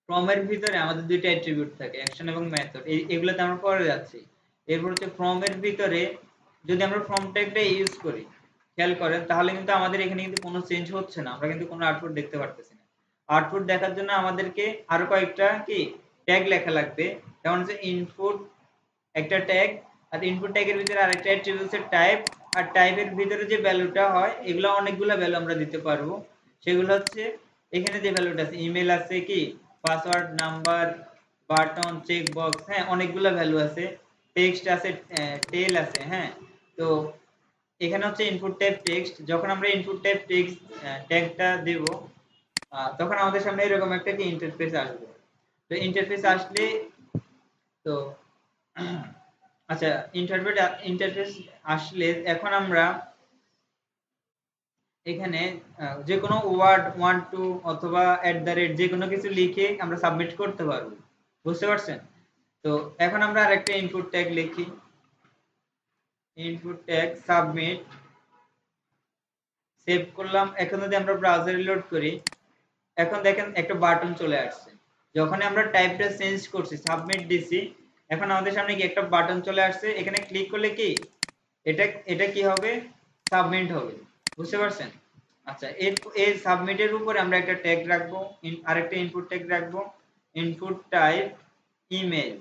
ফ্রম এর ভিতরে আমাদের দুইটা অ্যাট্রিবিউট থাকে, অ্যাকশন এবং মেথড, এগুলোতে আমরা পরে যাচ্ছি। এরপর হচ্ছে ফ্রম এর ভিতরে যদি আমরা ফ্রম ট্যাগটা ইউজ করি, খেয়াল করেন তাহলে কিন্তু আমাদের এখানে কিন্তু কোনো চেঞ্জ হচ্ছে না, আমরা কিন্তু কোনো আউটপুট দেখতে পারতেছি না। আউটপুট দেখার জন্য আমাদেরকে আরো কয়েকটা কি ট্যাগ লেখা লাগবে, যেমন হচ্ছে ইনপুট একটা ট্যাগ, আর ইনপুট ট্যাগের ভিতরে আরেকটা অ্যাট্রিবিউটসের টাইপ, আর টাইপের ভিতরে যে ভ্যালুটা হয় এগুলো অনেকগুলো ভ্যালু আমরা দিতে পারবো। সেগুলো হচ্ছে এখানে যে ভ্যালুটা আছে, ইমেল আছে, কি password, number, button, check box, হ্যাঁ অনেকগুলো ভ্যালু আছে, টেক্সট আছে, টেল আছে, হ্যাঁ। তো এখানে হচ্ছে ইনপুট টাইপ টেক্সট, যখন আমরা ইনপুট টাইপ টেক্সট ট্যাগটা দেব তখন আমাদের সামনে এরকম একটা কি ইন্টারফেস আসবে। তো ইন্টারফেস আসলে তো আচ্ছা, ইন্টারফেস আসলে এখন আমরা এখানে যে কোনো ওয়ার্ড 1 2 অথবা এট দ্য রেট যে কোনো কিছু লিখে আমরা সাবমিট করতে পারবো, বুঝতে পারছেন? তো এখন আমরা আরেকটা ইনপুট ট্যাগ লিখি, ইনপুট ট্যাগ সাবমিট, সেভ করলাম। এখন যদি আমরা ব্রাউজারে লোড করি, এখন দেখেন একটা বাটন চলে আসছে। যখন আমরা টাইপটা চেঞ্জ করছি, সাবমিট দিছি, এখন আমাদের সামনে কি একটা বাটন চলে আসছে, এখানে ক্লিক করলে কি এটা এটা কি হবে, সাবমিট হবে, বুঝতে পারছেন? আচ্ছা, এই সাবমিটের উপরে আমরা একটা ট্যাগ রাখবো, আরেকটা ইনপুট ট্যাগ রাখবো, ইনপুট টাইপ ইমেল,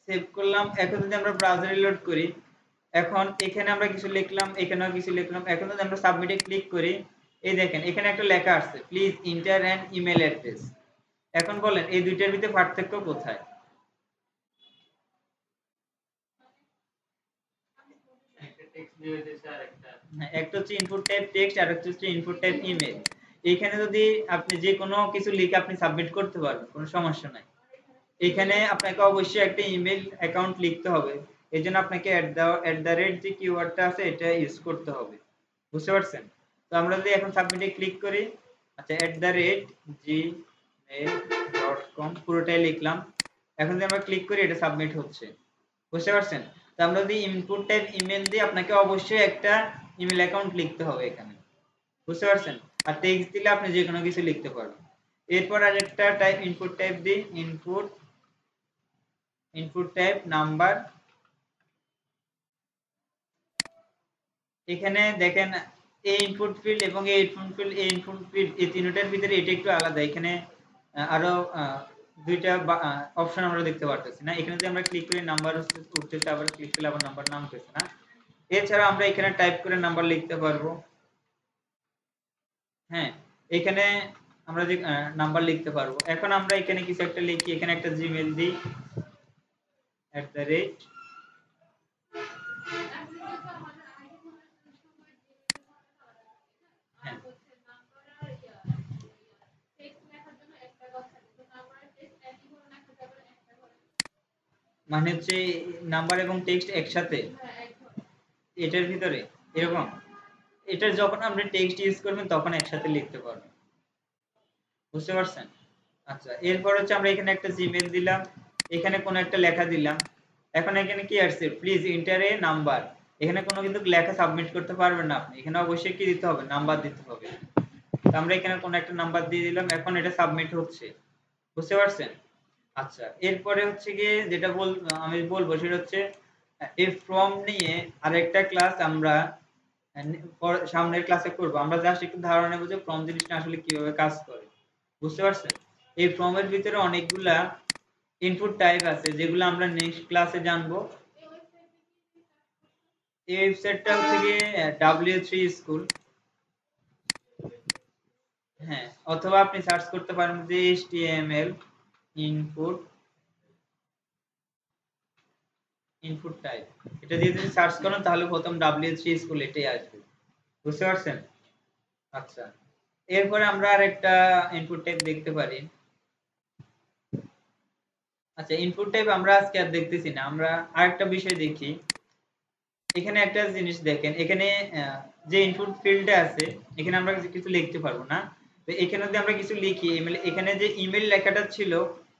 সেভ করলাম। এখন যদি আমরা ব্রাউজারে লোড করি, এখন এখানে আমরা কিছু লিখলাম, এখানেও কিছু লিখলাম। এখন যদি আমরা সাবমিটে ক্লিক করি, এই দেখেন এখানে একটা লেখা আসছে, please enter an email address. এখন বলেন এই দুইটার ভিতরে পার্থক্য কোথায়? হ্যাঁ, একটা হচ্ছে ইনপুট টাইপ টেক্সট আর একটা হচ্ছে ইনপুট টাইপ ইমেল। এখানে যদি আপনি যে কোনো কিছু লিখে আপনি সাবমিট করতে পারবেন, কোনো সমস্যা নাই। এখানে আপনাকে অবশ্যই একটা ইমেল অ্যাকাউন্ট লিখতে হবে, এই জন্য আপনাকে এট দ্য রেট যে কিওয়ার্ডটা আছে এটা ইউজ করতে হবে, বুঝতে পারছেন? তো আমরা যদি এখন সাবমিটে ক্লিক করি, আচ্ছা @gmail.com পুরোটাই লিখলাম। এখন যদি আমরা ক্লিক করি এটা সাবমিট হচ্ছে, বুঝতে পারছেন? তো আমরা যদি ইনপুট টাইপ ইমেল দিই, আপনাকে অবশ্যই একটা ইমেল অ্যাকাউন্ট লিখতে হবে এখানে, বুঝতে পারছেন? আর টেক্সট দিলে আপনি যে কোনো কিছু লিখতে পারবেন। এরপর আরেকটা টাইপ ইনপুট টাইপ দিই, ইনপুট টাইপ নাম্বার। এখানে দেখেন এই ইনপুট ফিল্ড এবং এই ইনপুট ফিল্ড এই তিনটার ভিতরে এটা একটু আলাদা। এখানে আরো দুইটা অপশন আমরা দেখতে পারতেছি না। এখানে যদি আমরা ক্লিক করি নাম্বার উঠতেছে, আবার ক্লিক করলে আবার নাম্বার নামতেছে না। এছাড়া আমরা এখানে টাইপ করে নাম্বার লিখতে পারবো, হ্যাঁ এখানে আমরা যে নাম্বার লিখতে পারবো। এখন আমরা এখানে কিছু একটা লিখি, এখানে একটা জিমেল দিই @ হ্যাঁ মানে হচ্ছে নাম্বার এবং টেক্সট একসাথে এটার ভিতরে এরকম, এটা যখন আপনি টেক্সট ইউজ করবেন তখন একসাথে লিখতে পারবেন, বুঝতে পারছেন? আচ্ছা, এরপর হচ্ছে আমরা এখানে একটা জিমেল দিলাম, এখানে কোনো একটা লেখা দিলাম। এখন এখানে কি আসছে, প্লিজ এন্টার এ নাম্বার। এখানে কোনো কিন্তু লেখা সাবমিট করতে পারবেন না আপনি, এখানে অবশ্যই কি দিতে হবে, নাম্বার দিতে হবে। তো আমরা এখানে কোনো একটা নাম্বার দিয়ে দিলাম, এখন এটা সাবমিট হচ্ছে, বুঝতে পারছেন? আচ্ছা, এরপরে হচ্ছে গিয়ে যেটা আমি বলবো সেটা হচ্ছে এই ফর্ম নিয়ে আরেকটা ক্লাস আমরা সামনের ক্লাসে করব। আমরা জাস্ট একটু ধারণা নেব যে ফর্ম জিনিসটা আসলে কিভাবে কাজ করে, বুঝতে পারছেন? এই ফর্মের ভিতরে অনেকগুলা ইনপুট টাইপ আছে যেগুলো আমরা নেক্সট ক্লাসে জানবো। এই ওয়েবসাইটটা হচ্ছে গিয়ে W3 স্কুল, হ্যাঁ, অথবা আপনি সার্চ করতে পারেন যে HTML ইনপুট ইনপুট টাইপ, এটা দিয়ে যদি সার্চ করেন তাহলে প্রথম W3 স্কুল এটাই আসবে, বুঝতে পারছেন? আচ্ছা, এরপরে আমরা আরেকটা ইনপুট টাইপ দেখতে পারি, আচ্ছা, ইনপুট টাইপ আমরা আজকে আর দেখতেছি না, আমরা আরেকটা বিষয় দেখি। এখানে একটা জিনিস দেখেন, এখানে যে ইনপুট ফিল্ডে আছে এখানে আমরা কিছু লিখতে পারবো না। তো এখানে যদি আমরা কিছু লিখি ইমেল, এখানে যে ইমেল লেখাটা ছিল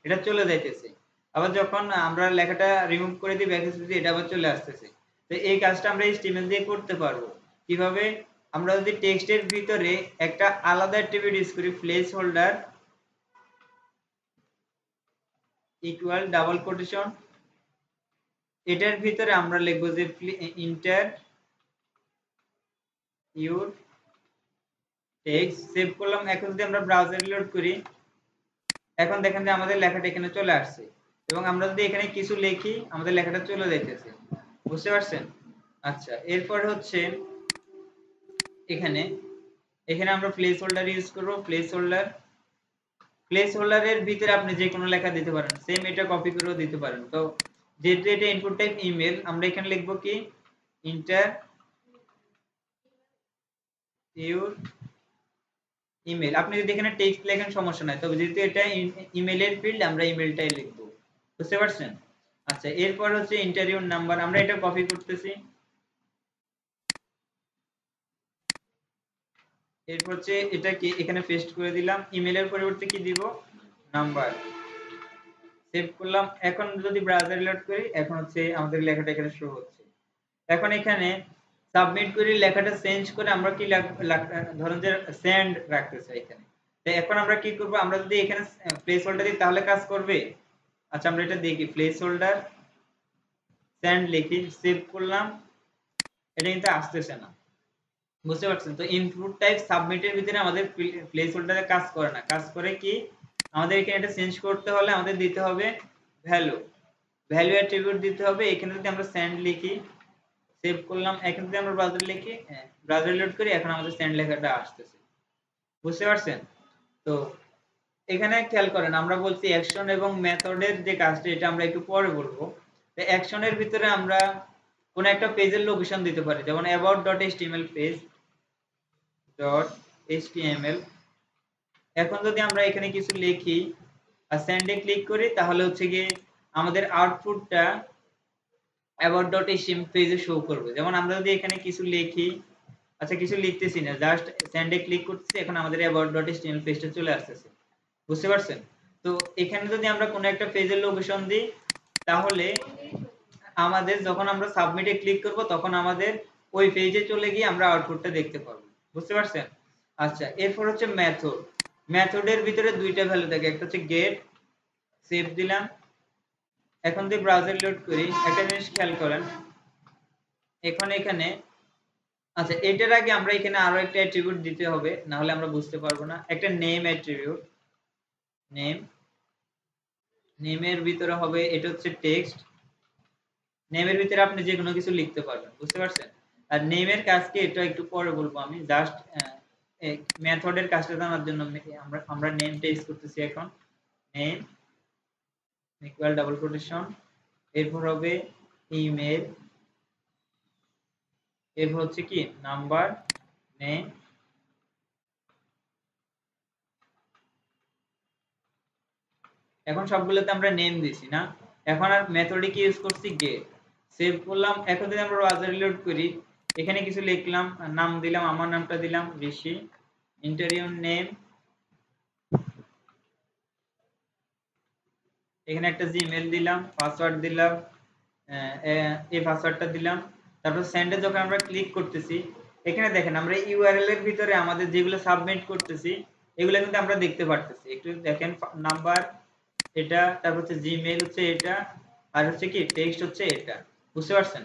এটা চলে যাইতেছে, আবার যখন আমরা লেখাটা রিমুভ করে দিই ব্যাক স্পেস দিয়ে এটা আবার চলে আসতেছে। তো এই কাজটা আমরা HTML দিয়ে করতে পারবো কিভাবে? আমরা যদি টেক্সটের ভিতরে একটা আলাদা অ্যাট্রিবিউট ইউজ করি, place holder equal double quotation, এটার ভিতরে আমরা লিখবো যে ইন্টার ইউর টেক্সট, সেভ করলাম। এখন যদি আমরা ব্রাউজার লোড করি, এখন দেখেন যে আমাদের লেখাটা এখানে চলে আসছে, এবং আমরা যদি এখানে কিছু লিখি আমাদের লেখাটা চলে যাইতেছে। বুঝতে পারছেন? আচ্ছা, এরপর হচ্ছে এখানে এখানে আমরা প্লেস হোল্ডার ইউজ করব। প্লেস হোল্ডারের ভিতরে আপনি যে কোনো লেখা দিতে পারেন, সেম এটা কপি করেও দিতে পারেন। তো যেহেতু এটা ইনপুট টাইপ ইমেল, আমরা এখানে লিখবো কি ইন্টার ইউর ইমেল। আপনি যদি এখানে টেক্সট লেখেন সমস্যা নাই, তবে যেহেতু এটা ইমেলের ফিল্ড আমরা ইমেলটাই লিখবো। বুঝতে পারছেন? আচ্ছা, এরপর হচ্ছে ইন্টারভিউ নাম্বার, আমরা এটা কপি করতেছি। এরপর হচ্ছে এটাকে এখানে পেস্ট করে দিলাম, ইমেলের পরিবর্তে কি দিব, নাম্বার। সেভ করলাম। এখন যদি ব্রাউজার লোড করি, এখন হচ্ছে আমাদের লেখাটা এখানে শো হচ্ছে। এখন এখানে সাবমিট করি, লেখাটা চেঞ্জ করে আমরা কি ধরুন যে সেন্ড রাখতে চাই এখানে। তো এখন আমরা কি করব, আমরা যদি এখানে প্লেস হোল্ডার দিই তাহলে কাজ করবে। আচ্ছা, আমরা এটা দেখি, প্লেস হোল্ডার সেন্ড লিখি, সেভ করলাম, এটা কিন্তু আসতেছে না। বুঝতে পারছেন? তো ইনপুট টাইপ সাবমিটের ভিতরে আমাদের প্লেস হোল্ডারে কাজ করে না, কাজ করে কি আমাদের এখানে এটা চেঞ্জ করতে হলে আমাদের দিতে হবে ভ্যালু, ভ্যালু অ্যাট্রিবিউট দিতে হবে। এখানে যদি আমরা সেন্ড লিখি, সেভ করলাম, এখন যদি আমরা ব্রাউজার লিখি, ব্রাউজার লোড করি, এখন আমাদের সেন্ড লেখাটা আসতেছে। বুঝতে পারছেন? তো এখানে খেয়াল করেন, আমরা বলছি অ্যাকশন এবং মেথডের যে কাজটা এটা আমরা একটু পরে বলবো। তো অ্যাকশনের ভিতরে আমরা কোন একটা পেজের লোকেশন দিতে পারি, যেমন about.html পেজ .html। এখন যদি আমরা এখানে কিছু লিখি আর সেন্ডে ক্লিক করি, তাহলে হচ্ছে গিয়ে আমাদের আউটপুটটা about.html পেজে শো করবে। যেমন আমরা যদি এখানে কিছু লিখি, আচ্ছা কিছু লিখতেছি না, জাস্ট সেন্ডে ক্লিক করতেছি, এখন আমাদের about.html পেজটা চলে আসতেছে। বুঝতে পারছেন? তো এখানে যদি আমরা কোনো একটা পেজের লোকেশন দিই, তাহলে আমাদের যখন আমরা সাবমিটে ক্লিক করব তখন আমাদের ওই পেজে চলে গিয়ে আমরা আউটপুটটা দেখতে পারবো। বুঝতে পারছেন? আচ্ছা, এরপর হচ্ছে মেথড। মেথডের ভিতরে দুইটা ভ্যালু থাকে, একটা হচ্ছে গেট, সেভ দিলাম। এখন যদি ব্রাউজার লোড করি, একটা জিনিস খেয়াল করেন, এখন এখানে আচ্ছা এটার আগে আমরা এখানে আরো একটা অ্যাট্রিবিউট দিতে হবে, না হলে আমরা বুঝতে পারবো না। একটা নেম অ্যাট্রিবিউট, নেম, নেমের ভিতরে হবে এটা হচ্ছে টেক্সট। নেমের ভিতরে আপনি যে কোনো কিছু লিখতে পারবেন। বুঝতে পারছেন? আর নেমের কাজকে এটা একটু পরে বলবো আমি, জাস্ট মেথডের কাজটা জানার জন্য আমরা নেমটা ইউজ করতেছি এখন। নেম ইকুয়াল ডাবল কোটেশন, এরপর হবে ইমেল, এরপর হচ্ছে কি নাম্বার, নেম। এখন সবগুলোতে আমরা নেম দিছি না, এখন আর মেথডে কি ইউজ করছি, গেট। সেভ করলাম। এখন যদি আমরা ব্রাউজার রিলোড করি, এখানে কিছু লিখলাম, নাম দিলাম, আমার নামটা দিলাম ঋষি, ইন্টারভিউ নেম, এখানে একটা জিমেল দিলাম, পাসওয়ার্ড দিলাম, এই পাসওয়ার্ডটা দিলাম। তারপর সেন্ডে যখন আমরা ক্লিক করতেছি, এখানে দেখেন আমরা ইউআরএল এর ভিতরে আমাদের যেগুলো সাবমিট করতেছি এগুলো কিন্তু আমরা দেখতে পারতেছি। একটু দেখেন, নাম্বার এটা, তারপর হচ্ছে জিমেল হচ্ছে এটা, আর হচ্ছে কি টেক্সট হচ্ছে এটা। বুঝতে পারছেন?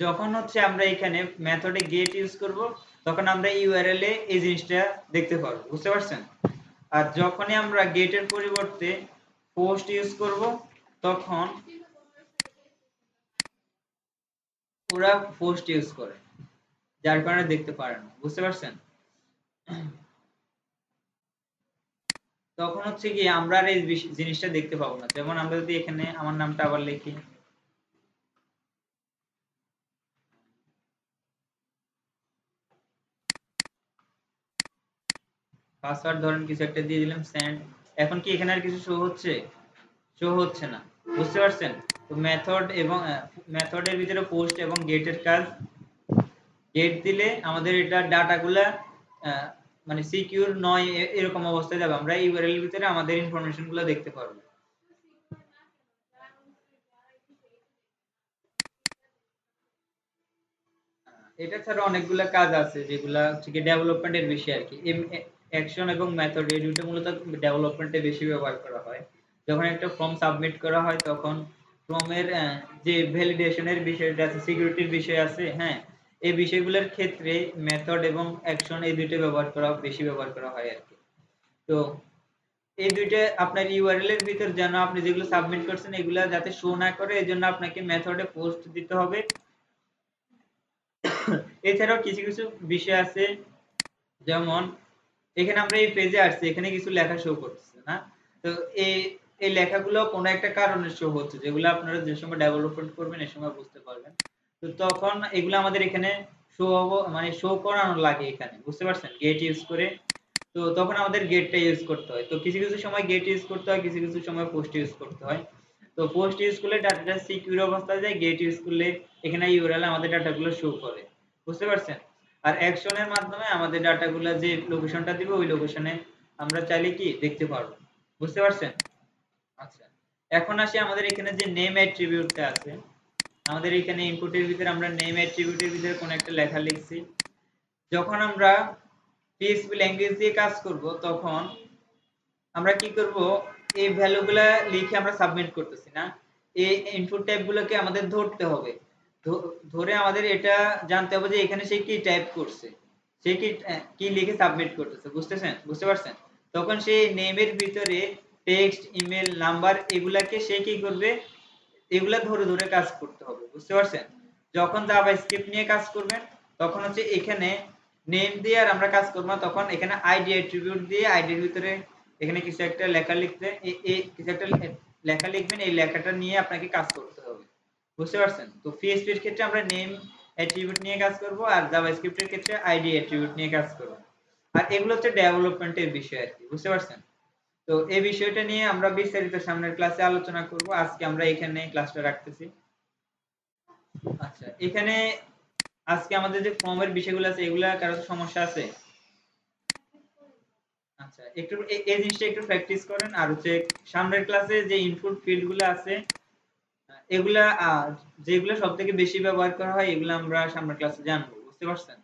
যখন হচ্ছে আমরা এখানে মেথডে গেট ইউজ করব, তখন আমরা ইউআরএল এ এই জিনিসটা দেখতে পারবো। বুঝতে পারছেন? আর যখনই আমরা গেটের পরিবর্তে পোস্ট ইউজ করব, তখন ওরা পোস্ট ইউজ করে, যার কারণে দেখতে পারে না। বুঝতে পারছেন? তখন হচ্ছে কি আমরা আর এই জিনিসটা দেখতে পাবো না। যেমন আমরা যদি এখানে আমার নামটা আবার লিখি, পাসওয়ার্ড ধরেন কিছু একটা দিয়ে দিলাম, সেন্ড। এখন কি এখানে আর কিছু শো হচ্ছে? শো হচ্ছে না। বুঝতে পারছেন? তো মেথড এবং মেথডের ভিতরে পোস্ট এবং গেটের কাজ। গেট দিলে আমাদের এটা ডাটাগুলা মানে সিকিউর নয় এরকম অবস্থায় যাবে, আমরা ইউআরএল এর ভিতরে আমাদের ইনফরমেশন গুলো দেখতে পারবো। এটা ছাড়া অনেকগুলা কাজ আছে যেগুলা হচ্ছে কি ডেভেলপমেন্টের বিষয় আর কি। অ্যাকশন এবং মেথড এই দুটো মূলত ডেভেলপমেন্টে বেশি ব্যবহার করা হয়। যখন একটা ফর্ম সাবমিট করা হয় তখন ফর্মের যে ভ্যালিডেশনের বিষয়টা আছে, সিকিউরিটির বিষয় আছে, হ্যাঁ, এই বিষয়গুলোর ক্ষেত্রে মেথড এবং অ্যাকশন এই দুটো বেশি ব্যবহার করা হয় আর কি। তো এই দুইটা আপনার ইউআরএল এর ভিতর যেন আপনি যেগুলো সাবমিট করছেন এগুলা যাতে শো না করে, এজন্য আপনাকে মেথডে পোস্ট দিতে হবে। এছাড়াও কিছু কিছু বিষয় আছে, যেমন এখানে আমরা এই পেজে আসছি, এখানে কিছু লেখা শো করতেছে না। তো এই এই লেখাগুলো কোনো একটা কারণে শো হচ্ছে, যেগুলো আপনারা যে সময় ডেভেলপমেন্ট করবেন এই সময় বুঝতে পারবেন। তো তখন এগুলো আমাদের এখানে শো মানে শো করানো লাগে এখানে, বুঝতে পারছেন, গেট ইউজ করে। তো তখন আমাদের গেটটা ইউজ করতে হয়। তো কিছু কিছু সময় গেট ইউজ করতে হয়, কিছু কিছু সময় পোস্ট ইউজ করতে হয়। তো পোস্ট ইউজ করলে ডাটাটা সিকিউর অবস্থায় যায়, গেট ইউজ করলে এখানে ইউআরএল আমাদের ডাটাগুলো শো করে, বুঝতে পারছেন। আর অ্যাকশনের মাধ্যমে আমাদের ডাটাগুলো যে লোকেশনটা দিবে ওই লোকেশনে আমরা চাইলে কি দেখতে পারবো, বুঝতে পারছেন। আচ্ছা, এখন আসি আমাদের এখানে যে নেম অ্যাট্রিবিউটটা আছে। আমাদের এখানে ইনপুটের ভিতরে আমরা নেম অ্যাট্রিবিউটের ভিতরে কোনো একটা লেখা লিখছি। যখন আমরা পিএইচপি ল্যাঙ্গুয়েজ দিয়ে কাজ করব তখন আমরা কি করব, এই ভ্যালুগুলা লিখে আমরা সাবমিট করতেছি না, এই ইনপুট টাইপ গুলোকে আমাদের ধরতে হবে। ধরে আমাদের এটা জানতে হবে যে এখানে সে কি টাইপ করছে, সে কি কি লিখে সাবমিট করতেছে, বুঝতে পারছেন। তখন সেই নেমের ভিতরে টেক্সট, ইমেল, নাম্বার এগুলাকে সে কি করবে, এগুলা ধরে ধরে কাজ করতে হবে, বুঝতে পারছেন। যখন জাভাস্ক্রিপ্ট নিয়ে কাজ করবেন তখন হচ্ছে এখানে নেম দিয়ে আর আমরা কাজ করব না, তখন এখানে আইডি অ্যাট্রিবিউট দিয়ে আইডির ভিতরে এখানে কিছু একটা লেখা লিখতে কিছু একটা লেখা লিখবেন, এই লেখাটা নিয়ে আপনাকে কাজ করতে হবে, বুঝতে পারছেন। তো পিএইচপি এর ক্ষেত্রে আমরা নেম অ্যাট্রিবিউট নিয়ে কাজ করব, আর জাভাস্ক্রিপ্টের ক্ষেত্রে আইডি অ্যাট্রিবিউট নিয়ে কাজ করব। আর এগুলো হচ্ছে ডেভেলপমেন্টের বিষয় আর কি, বুঝতে পারছেন। তো এই বিষয়টা নিয়ে আমরা বিস্তারিত সামনের ক্লাসে আলোচনা করব। আজকে আমরা এখানে ক্লাসটা রাখতেছি। আচ্ছা, এখানে আজকে আমাদের যে ফর্মের বিষয়গুলো আছে এগুলা কারো সমস্যা আছে? আচ্ছা, একটু এই জিনিসটা একটু প্র্যাকটিস করেন। আর হচ্ছে সামনের ক্লাসে যে ইনপুট ফিল্ড গুলো আছে এগুলা যেগুলো সব থেকে বেশি ব্যবহার করা হয় এগুলো আমরা সামনের ক্লাসে জানবো, বুঝতে পারছেন।